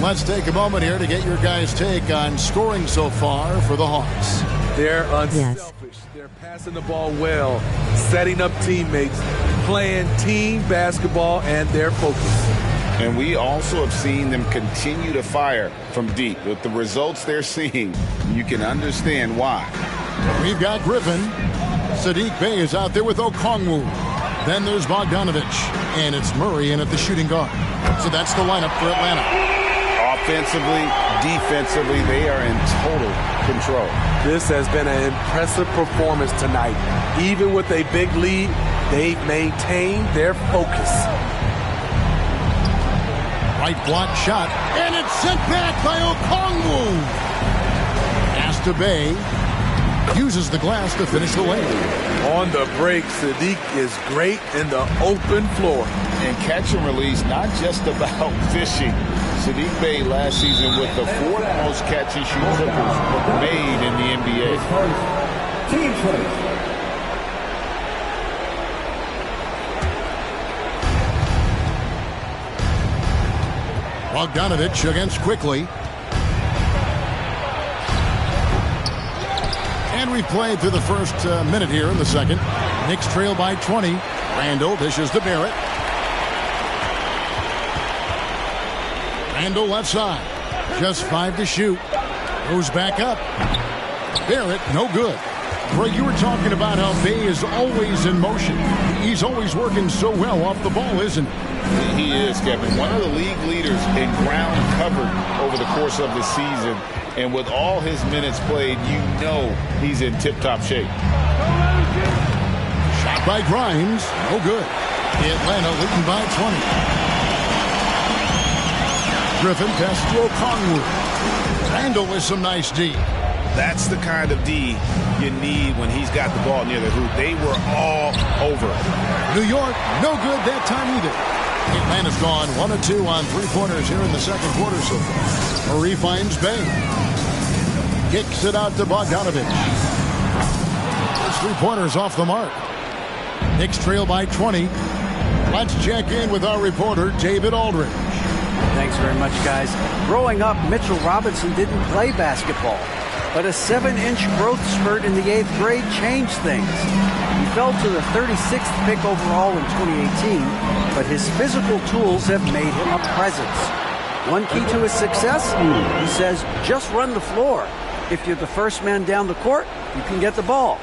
Let's take a moment here to get your guys' take on scoring so far for the Hawks. They're unselfish. They're passing the ball well, setting up teammates, playing team basketball, and they're focused. And we also have seen them continue to fire from deep. With the results they're seeing, you can understand why. We've got Griffin. Saddiq Bey is out there with Okongwu. Then there's Bogdanovich. And it's Murray in at the shooting guard. So that's the lineup for Atlanta. Offensively, defensively, they are in total control. This has been an impressive performance tonight. Even with a big lead, they've maintained their focus. Right block shot, and it's sent back by Okongwu. Pass to Bey. Uses the glass to finish the lane. On the break, Saddiq is great in the open floor. And catch and release, not just about fishing. Saddiq Bey last season with the fourth most catch and shoot triples made in the NBA. Team first. Bogdanovich against Quickly. And we've played through the first minute here in the second. Knicks trail by 20. Randall dishes to Barrett. Randall left side. Just 5 to shoot. Goes back up. Barrett, no good. Greg, you were talking about how Bey is always in motion. He's always working so well off the ball, isn't he? He is, Kevin. One of the league leaders in ground covered over the course of the season. And with all his minutes played, you know he's in tip-top shape. Shot by Grimes. No good. Atlanta leading by 20. Griffin pass to Okongwu. Randall with some nice D. That's the kind of D you need when he's got the ball near the hoop. They were all over it. New York, no good that time either. Atlanta's gone 1 of 2 on three-pointers here in the second quarter so far. Murray finds Bey. Kicks it out to Bogdanovich. Those three-pointers off the mark. Knicks trail by 20. Let's check in with our reporter, David Aldridge. Thanks very much, guys. Growing up, Mitchell Robinson didn't play basketball, but a 7-inch growth spurt in the 8th grade changed things. He fell to the 36th pick overall in 2018, but his physical tools have made him a presence. One key to his success, he says, just run the floor. If you're the first man down the court, you can get the ball.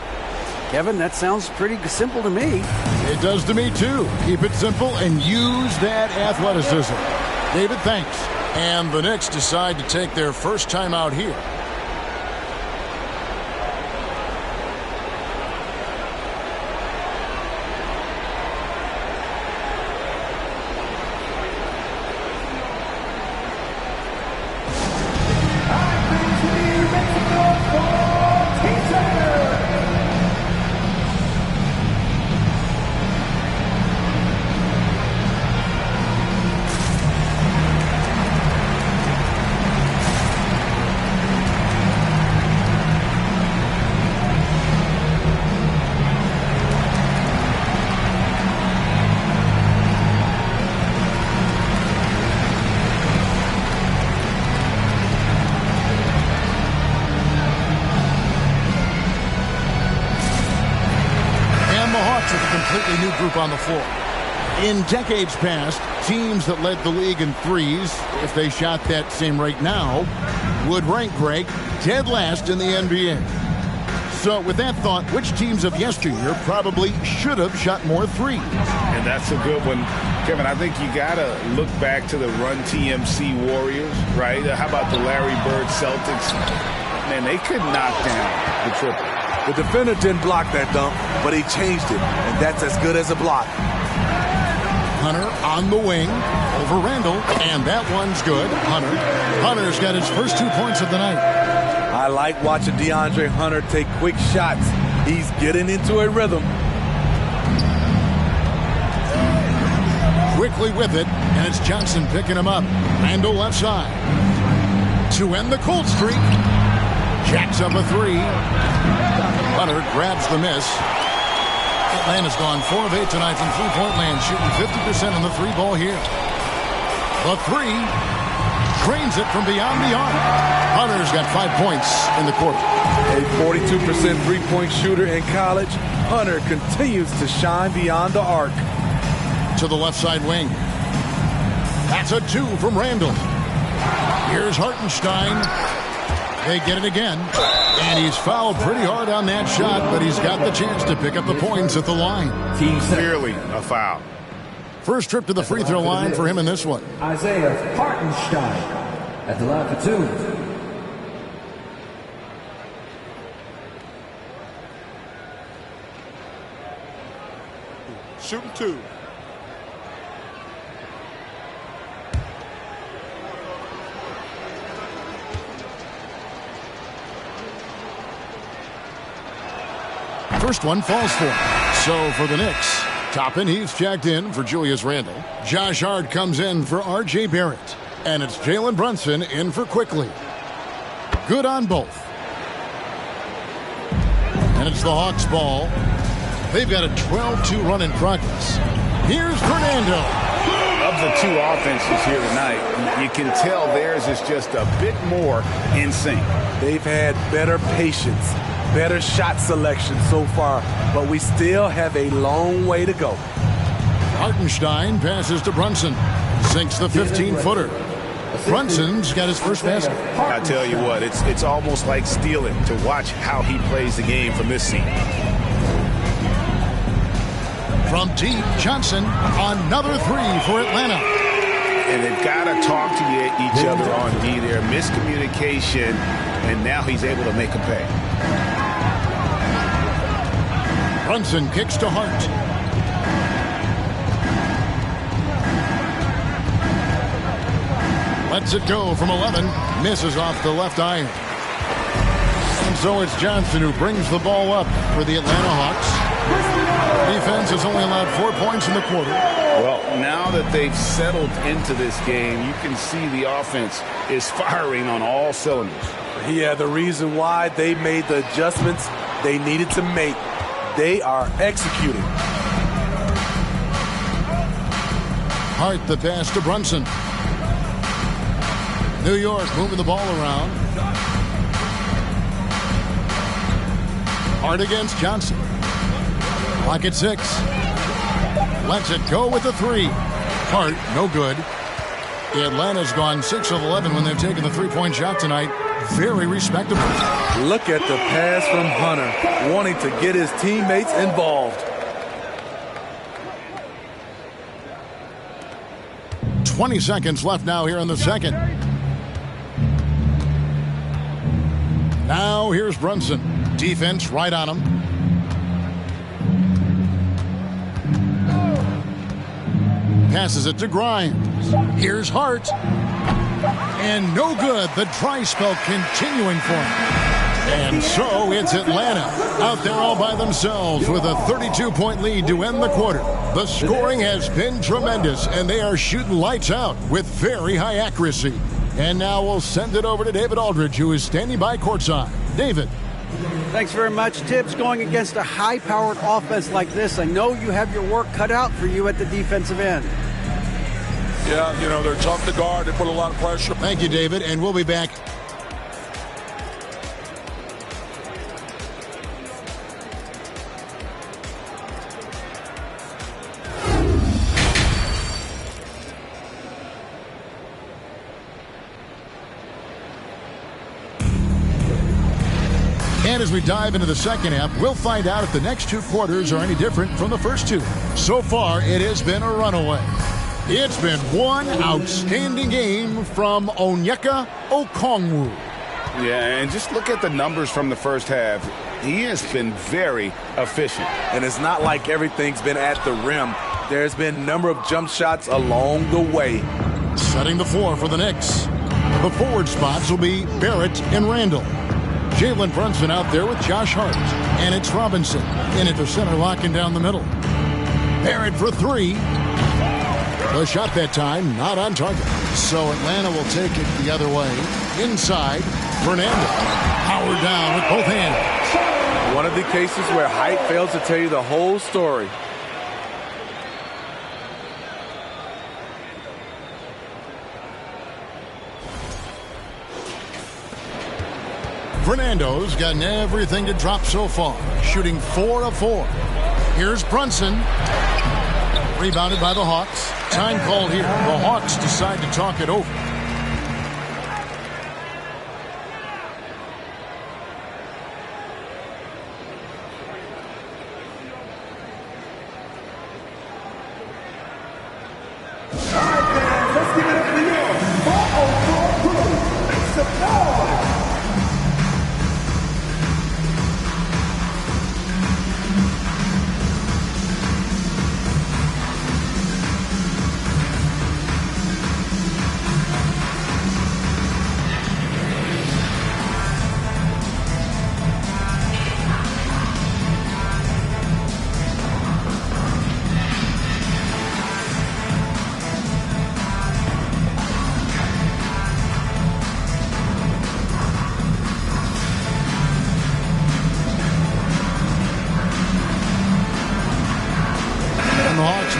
Kevin, that sounds pretty simple to me. It does to me, too. Keep it simple and use that athleticism. David, thanks. And the Knicks decide to take their first time out here. Completely new group on the floor. In decades past, teams that led the league in threes, if they shot that same rate now, would rank, Greg, dead last in the NBA. So with that thought, which teams of yesteryear probably should have shot more threes? And that's a good one. Kevin, I think you got to look back to the Run TMC Warriors, right? How about the Larry Bird Celtics? Man, they could knock down the triple. The defender didn't block that dunk, but he changed it, and that's as good as a block. Hunter on the wing over Randall, and that one's good. Hunter's got his first 2 points of the night. I like watching DeAndre Hunter take quick shots. He's getting into a rhythm. Quickly with it, and it's Johnson picking him up. Randall left side. to end the cold streak. Jacks up a three. Hunter grabs the miss. Atlanta's gone 4 of 8 tonight from three-point land, shooting 50% on the three ball here. The three drains it from beyond the arc. Hunter's got 5 points in the quarter. A 42% three-point shooter in college, Hunter continues to shine beyond the arc. To the left side wing. That's a 2 from Randall. Here's Hartenstein. They get it again. And he's fouled pretty hard on that shot, but he's got the chance to pick up the points at the line. Clearly a foul. First trip to the free throw line for him in this one. Isaiah Hartenstein at the line for 2. Shooting 2. First one falls for him. So for the Knicks, Toppin, he's checked in for Julius Randle. Josh Hart comes in for R.J. Barrett. And it's Jalen Brunson in for Quickly. Good on both. And it's the Hawks' ball. They've got a 12-2 run in progress. Here's Fernando. Of the two offenses here tonight, you can tell theirs is just a bit more in sync. They've had better patience, better shot selection so far, but we still have a long way to go. Hartenstein passes to Brunson. Sinks the 15-footer. Brunson's got his first basket. I tell you what, it's almost like stealing to watch how he plays the game from this seat. From deep, Johnson, another three for Atlanta. And they've got to talk to each other on D there. Miscommunication, and now he's able to make a pay. Brunson kicks to Hart. Lets it go from 11. Misses off the left iron. And so it's Johnson who brings the ball up for the Atlanta Hawks. Defense has only allowed 4 points in the quarter. Well, now that they've settled into this game, you can see the offense is firing on all cylinders. Yeah, the reason why they made the adjustments they needed to make, they are executing. Hart the pass to Brunson. New York moving the ball around. Hart against Johnson. Clock at 6. Lets it go with the three. Hart, no good. Atlanta's gone 6 of 11 when they've taken the three-point shot tonight. Very respectable. Look at the pass from Hunter, wanting to get his teammates involved. 20 seconds left now here in the second. Now here's Brunson. Defense right on him. Passes it to Grimes. Here's Hart. And no good. The dry spell continuing for him. And so it's Atlanta out there all by themselves with a 32-point lead to end the quarter. The scoring has been tremendous, and they are shooting lights out with very high accuracy. And now we'll send it over to David Aldridge, who is standing by courtside. David. Thanks very much, Tibbs. Going against a high-powered offense like this, I know you have your work cut out for you at the defensive end. Yeah, you know, they're tough to guard. They put a lot of pressure. Thank you, David, and we'll be back. And as we dive into the second half, we'll find out if the next two quarters are any different from the first two. So far, it has been a runaway. It's been one outstanding game from Onyeka Okongwu. Yeah, and just look at the numbers from the first half. He has been very efficient. And it's not like everything's been at the rim. There's been a number of jump shots along the way. Setting the floor for the Knicks. The forward spots will be Barrett and Randall. Jalen Brunson out there with Josh Hart. And it's Robinson in at the center, locking down the middle. Barrett for three. The shot that time not on target. So Atlanta will take it the other way. Inside, Fernando. Power down with both hands. One of the cases where height fails to tell you the whole story. Fernando's gotten everything to drop so far, shooting 4 of 4. Here's Brunson. Rebounded by the Hawks. Time called here. The Hawks decide to talk it over. Let's give it up for you. 404 crew. Make some noise.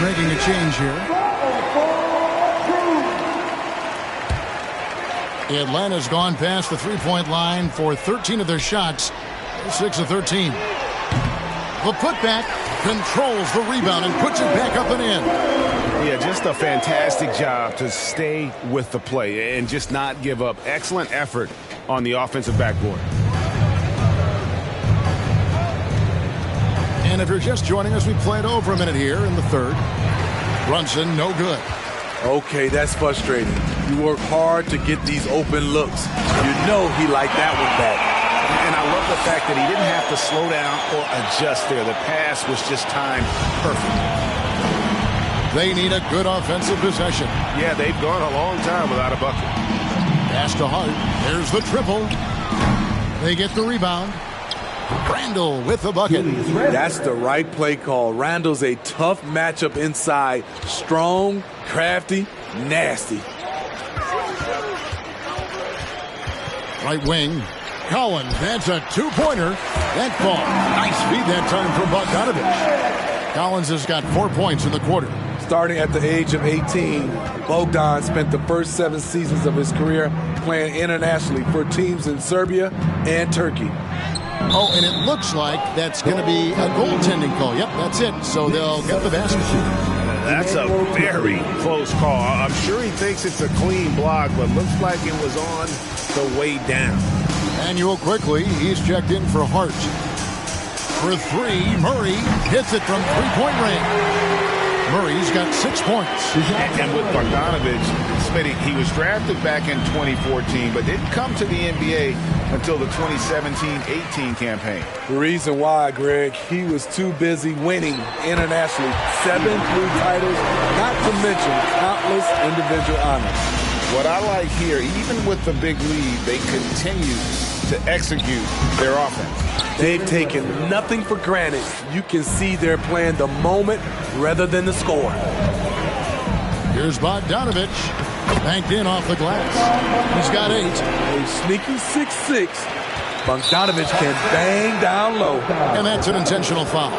Making a change here. Atlanta's gone past the three-point line for 13 of their shots. 6 of 13. The putback controls the rebound and puts it back up and in. Yeah, just a fantastic job to stay with the play and just not give up. Excellent effort on the offensive backboard. And if you're just joining us, we played over a minute here in the third. Brunson, no good. Okay, that's frustrating. You work hard to get these open looks. You know he liked that one back. And I love the fact that he didn't have to slow down or adjust there. The pass was just timed perfect. They need a good offensive possession. Yeah, they've gone a long time without a bucket. Pass to Hart. There's the triple. They get the rebound. Randall with the bucket. That's the right play call. Randall's a tough matchup inside. Strong, crafty, nasty. Right wing. Collins, that's a two-pointer. That ball. Nice feed that time from Bogdanovich. Collins has got 4 points in the quarter. Starting at the age of 18, Bogdan spent the first 7 seasons of his career playing internationally for teams in Serbia and Turkey. Oh, and it looks like that's going to be a goaltending call. Yep, that's it. So they'll get the basket. That's a very close call. I'm sure he thinks it's a clean block, but looks like it was on the way down. Manuel quickly. He's checked in for Hart. For 3, Murray hits it from three-point range. Murray's got 6 points. And with Bogdanovich, Smitty, he was drafted back in 2014, but didn't come to the NBA until the 2017-18 campaign. The reason why, Greg, he was too busy winning internationally. 7 blue titles, not to mention countless individual honors. What I like here, even with the big lead, they continue to execute their offense. They've taken nothing for granted. You can see they're playing the moment rather than the score. Here's Bogdanovich. Banked in off the glass. He's got 8. A sneaky 6'6". Bogdanovich can bang down low. And that's an intentional foul.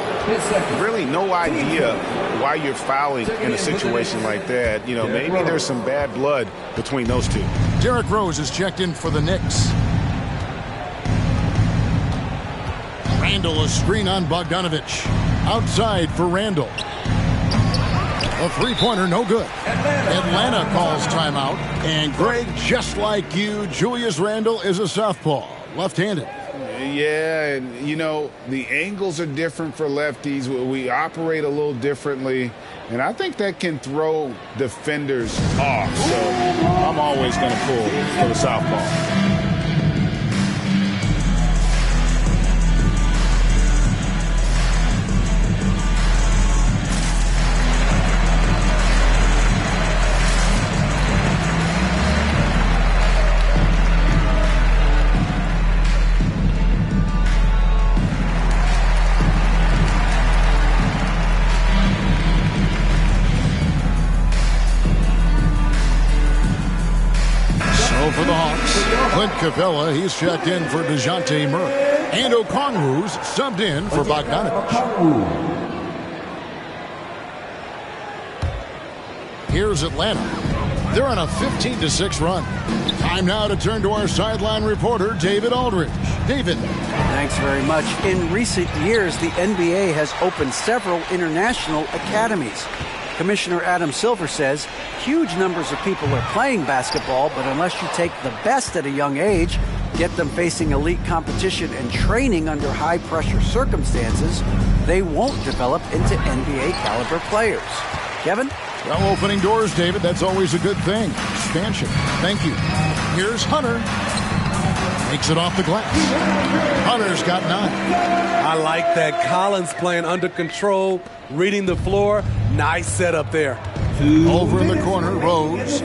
Really no idea why you're fouling in a situation like that. You know, maybe there's some bad blood between those two. Derrick Rose is checked in for the Knicks. Randall, a screen on Bogdanovich. Outside for Randall. A three-pointer, no good. Atlanta calls timeout. And Greg, just like you, Julius Randle is a southpaw, left-handed. Yeah, and you know, the angles are different for lefties. We operate a little differently, and I think that can throw defenders off. So I'm always going to pull for the southpaw. For the Hawks, Capella, he's checked in for DeJounte Murray. And Okongwu's subbed in for Bogdanovich. Here's Atlanta. They're on a 15-6 run. Time now to turn to our sideline reporter, David Aldridge. David. Thanks very much. In recent years, the NBA has opened several international academies. Commissioner Adam Silver says huge numbers of people are playing basketball, but unless you take the best at a young age, get them facing elite competition and training under high-pressure circumstances, they won't develop into NBA-caliber players. Kevin? Well, opening doors, David, that's always a good thing. Expansion. Thank you. Here's Hunter. Makes it off the glass. Hunter's got 9. I like that. Collins playing under control, reading the floor. Nice setup there. Over in the corner, Rose.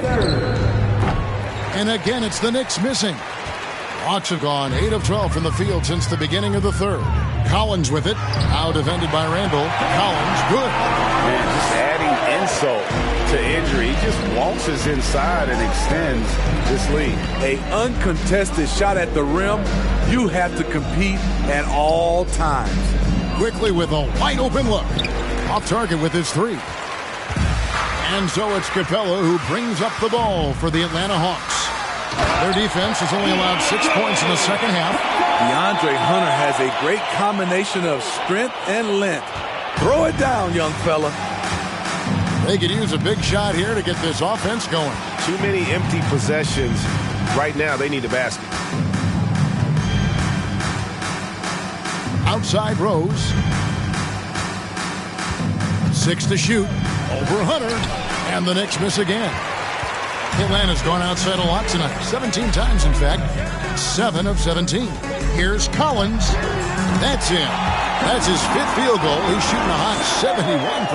And again, it's the Knicks missing. Hawks have gone 8 of 12 from the field since the beginning of the third. Collins with it. Now defended by Randall. Collins, good. Man, just adding insult to injury. He just waltzes inside and extends this lead. A uncontested shot at the rim. You have to compete at all times. Quickly with a wide open look. Off target with his 3. And so it's Capella who brings up the ball for the Atlanta Hawks. Their defense has only allowed 6 points in the second half. DeAndre Hunter has a great combination of strength and length. Throw it down, young fella. They could use a big shot here to get this offense going. Too many empty possessions. Right now, they need a basket. Outside Rose. 6 to shoot. Over Hunter. And the Knicks miss again. Atlanta's gone outside a lot tonight. 17 times, in fact. 7 of 17. Here's Collins. That's him. That's his 5th field goal. He's shooting a hot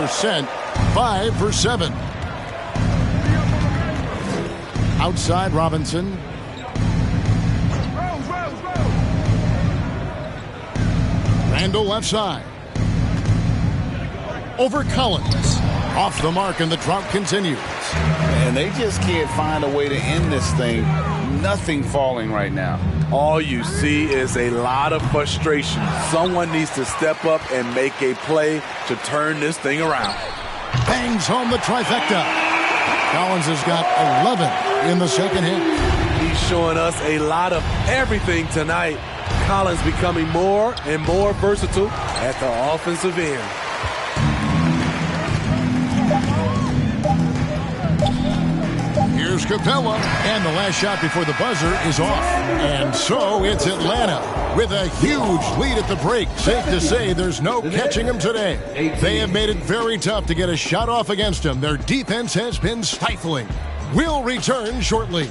71%. 5 for 7. Outside Robinson. Randall left side. Over Collins. Off the mark, and the drought continues. And they just can't find a way to end this thing. Nothing falling right now. All you see is a lot of frustration. Someone needs to step up and make a play to turn this thing around. Bangs home the trifecta. Collins has got 11 in the second half. He's showing us a lot of everything tonight. Collins becoming more and more versatile at the offensive end. Here's Capella, and the last shot before the buzzer is off. And so it's Atlanta with a huge lead at the break. Safe to say there's no catching them today. They have made it very tough to get a shot off against them. Their defense has been stifling. We'll return shortly.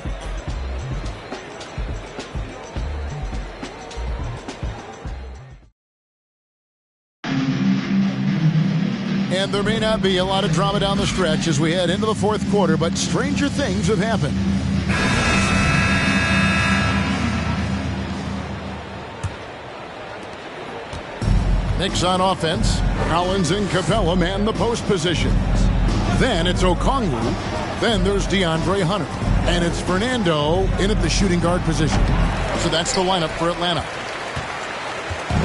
And there may not be a lot of drama down the stretch as we head into the fourth quarter, but stranger things have happened. Knicks on offense. Collins and Capella man the post positions. Then it's Okongwu. Then there's DeAndre Hunter. And it's Fernando in at the shooting guard position. So that's the lineup for Atlanta.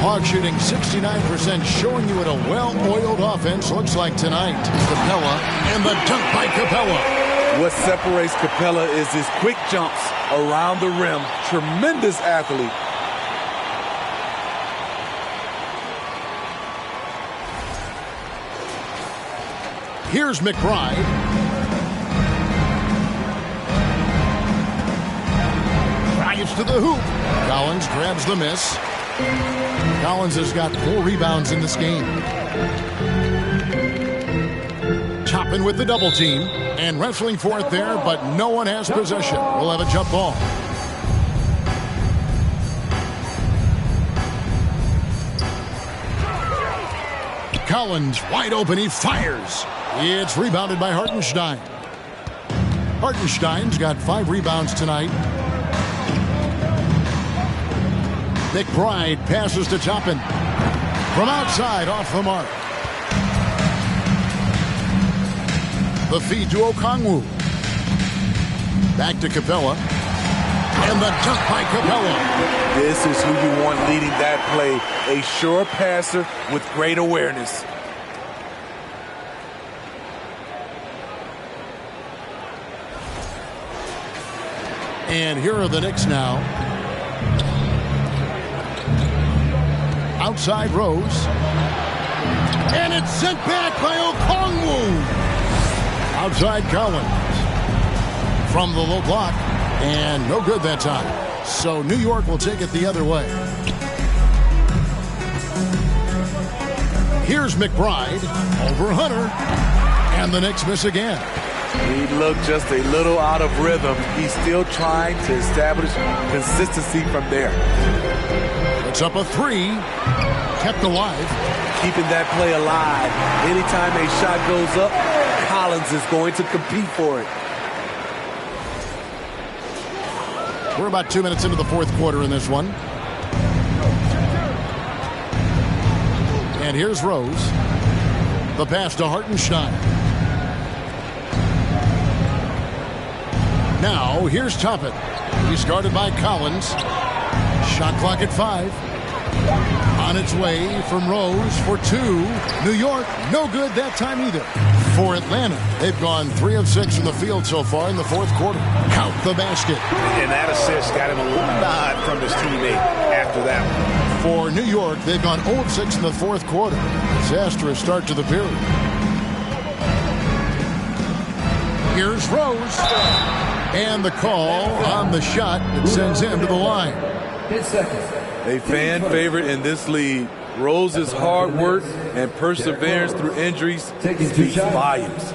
Hawks shooting 69%, showing you what a well-oiled offense looks like tonight. Capella and the dunk by Capella. What separates Capella is his quick jumps around the rim. Tremendous athlete. Here's McBride. Drives to the hoop. Collins grabs the miss. Collins has got 4 rebounds in this game. Chopping with the double team and wrestling for it there, but no one has possession. We'll have a jump ball. Collins wide open, he fires. It's rebounded by Hartenstein. Hartenstein's got 5 rebounds tonight. McBride passes to Toppin. From outside, off the mark. The feed to Okongwu. Back to Capella. And the dunk by Capella. This is who you want leading that play. A sure passer with great awareness. And here are the Knicks now. Outside Rose. And it's sent back by Okongwu. Outside Collins. From the low block. And no good that time. So New York will take it the other way. Here's McBride over Hunter. And the Knicks miss again. He looked just a little out of rhythm. He's still trying to establish consistency from there. It's up a three. Kept alive. Keeping that play alive. Anytime a shot goes up, Collins is going to compete for it. We're about 2 minutes into the fourth quarter in this one. And here's Rose. The pass to Hartenstein. Now, here's Toppin. He's guarded by Collins. Shot clock at 5. On its way from Rose for 2. New York, no good that time either. For Atlanta, they've gone 3 of 6 from the field so far in the fourth quarter. Count the basket. And that assist got him a little nod from his teammate after that one. For New York, they've gone 0 of 6 in the fourth quarter. Disastrous start to the period. Here's Rose. And the call on the shot that sends him to the line. A fan favorite in this league. Rose's hard work and perseverance through injuries speaks volumes.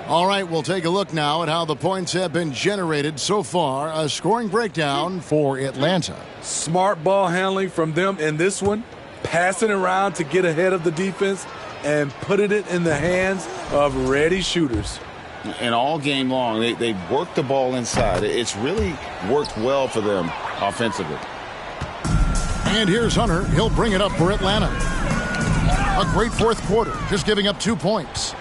All right, we'll take a look now at how the points have been generated so far. A scoring breakdown for Atlanta. Smart ball handling from them in this one. Passing around to get ahead of the defense and putting it in the hands of ready shooters. And all game long, they worked the ball inside. It's really worked well for them offensively. And here's Hunter. He'll bring it up for Atlanta. A great fourth quarter, just giving up 2 points.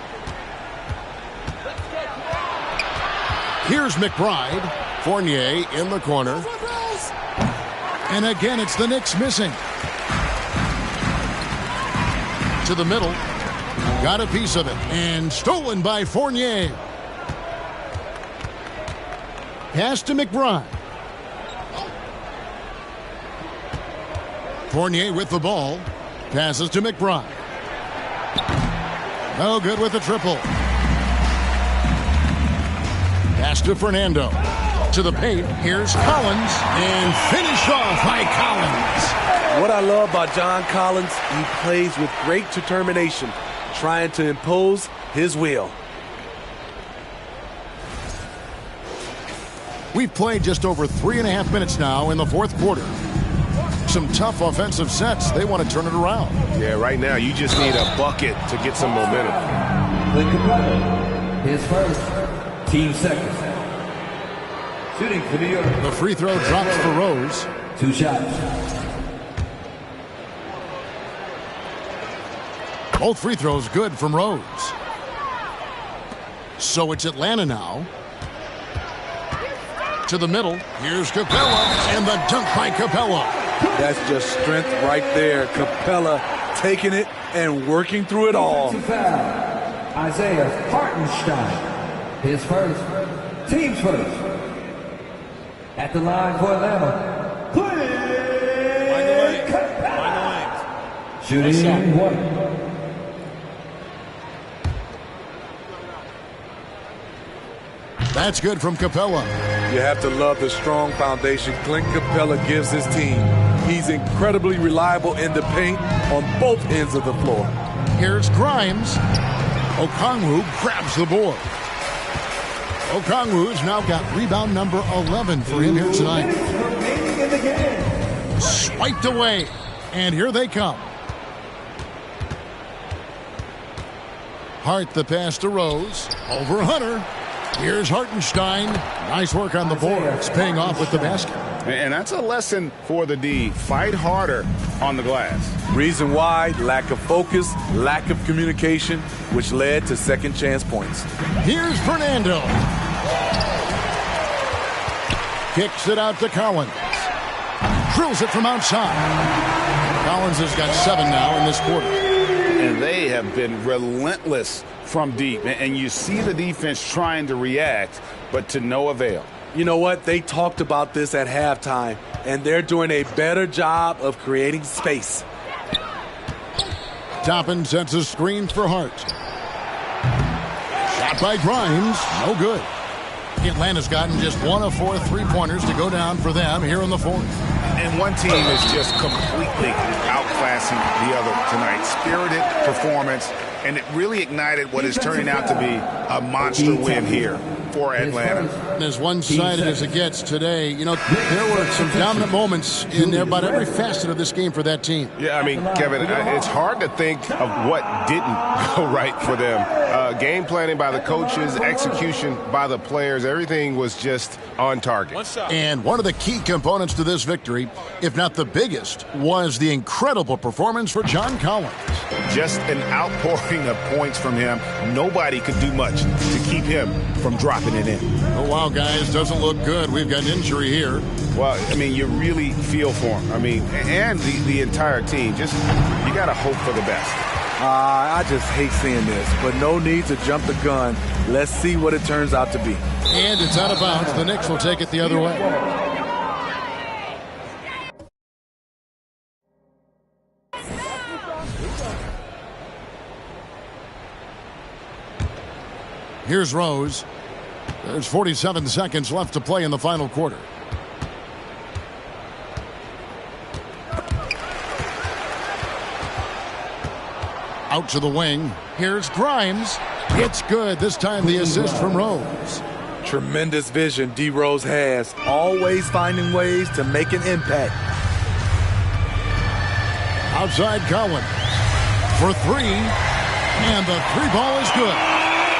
Here's McBride. Fournier in the corner. And again, it's the Knicks missing. To the middle. Got a piece of it. And stolen by Fournier. Pass to McBride. Fournier with the ball. Passes to McBride. No good with the triple. Pass to Fernando. To the paint. Here's Collins. And finish off by Collins. What I love about John Collins, he plays with great determination, trying to impose his will. We've played just over 3.5 minutes now in the fourth quarter. Some tough offensive sets. They want to turn it around. Yeah, right now you just need a bucket to get some momentum. Clint Capella, his first, team second. Shooting for New York. The free throw drops for Rose. 2 shots. Both free throws good from Rose. So it's Atlanta now. To the middle. Here's Capella. And the dunk by Capella. That's just strength right there. Capella taking it and working through it all. Isaiah Hartenstein, his first, team's first. At the line for Atlanta, Clint Capella. Shooting 1. That's good from Capella. You have to love the strong foundation Clint Capella gives his team. He's incredibly reliable in the paint on both ends of the floor. Here's Grimes. Okongwu grabs the board. Okongwu's now got rebound number 11 for him here tonight. Swiped away. And here they come. Hart the pass to Rose. Over Hunter. Here's Hartenstein. Nice work on the board. It's paying off with the basket. And that's a lesson for the D. Fight harder on the glass. Reason why, lack of focus, lack of communication, which led to second chance points. Here's Fernando. Kicks it out to Collins. Drills it from outside. Collins has got 7 now in this quarter. And they have been relentless from deep. And you see the defense trying to react, but to no avail. You know what? They talked about this at halftime, and they're doing a better job of creating space. Toppin sets a screen for Hart. Shot by Grimes. No good. Atlanta's gotten just 1 of 4 3-pointers to go down for them here in the fourth. And one team is just completely outclassing the other tonight. Spirited performance, and it really ignited what is turning out to be a monster win here for Atlanta. And as one-sided as it gets today, you know, there were some dominant moments in about every facet of this game for that team. Yeah, I mean, Kevin, it's hard to think of what didn't go right for them. Game planning by the coaches, execution by the players, everything was just on target. And one of the key components to this victory, if not the biggest, was the incredible performance for John Collins. Just an outpouring of points from him. Nobody could do much to keep him from dropping it in. Oh, wow, guys, doesn't look good. We've got an injury here. Well, I mean, you really feel for him. I mean, and the entire team. Just, you got to hope for the best. I just hate seeing this, but no need to jump the gun. Let's see what it turns out to be. And it's out of bounds. The Knicks will take it the other way. Here's Rose. There's 47 seconds left to play in the final quarter. Out to the wing. Here's Grimes. It's good. This time the assist from Rose. Tremendous vision D. Rose has. Always finding ways to make an impact. Outside Collins for 3. And the 3 ball is good.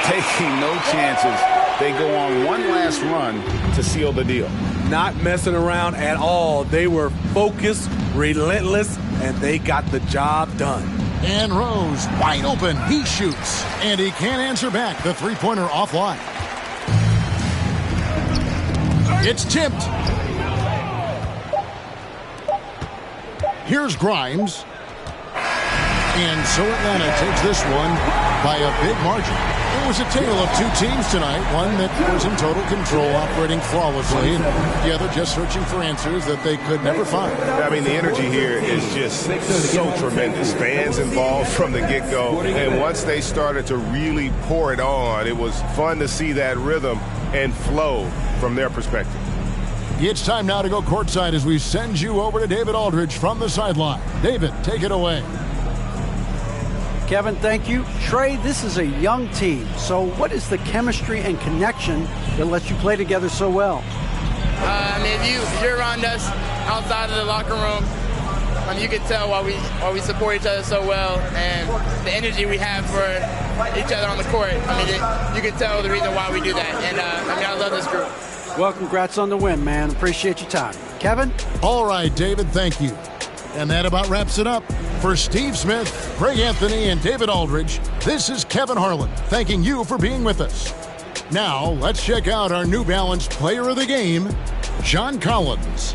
Taking no chances. They go on one last run to seal the deal. Not messing around at all. They were focused, relentless, and they got the job done. And Rose, wide open. He shoots. And he can't answer back. The three-pointer offline. It's tipped. Here's Grimes. And so Atlanta takes this one by a big margin. It was a tale of 2 teams tonight. One that was in total control, operating flawlessly, and the other just searching for answers that they could never find. I mean, the energy here is just so tremendous. Fans involved from the get-go. And once they started to really pour it on, it was fun to see that rhythm and flow from their perspective. It's time now to go courtside as we send you over to David Aldridge from the sideline. David, take it away. Kevin, thank you. Trey, this is a young team. So what is the chemistry and connection that lets you play together so well? I mean, if you're around us outside of the locker room, you can tell why we support each other so well, and the energy we have for each other on the court. I mean, you can tell the reason why we do that. And I love this group. Well, congrats on the win, man. Appreciate your time. Kevin? All right, David, thank you. And that about wraps it up. For Steve Smith, Greg Anthony, and David Aldridge, this is Kevin Harlan thanking you for being with us. Now, let's check out our New Balance Player of the Game, John Collins.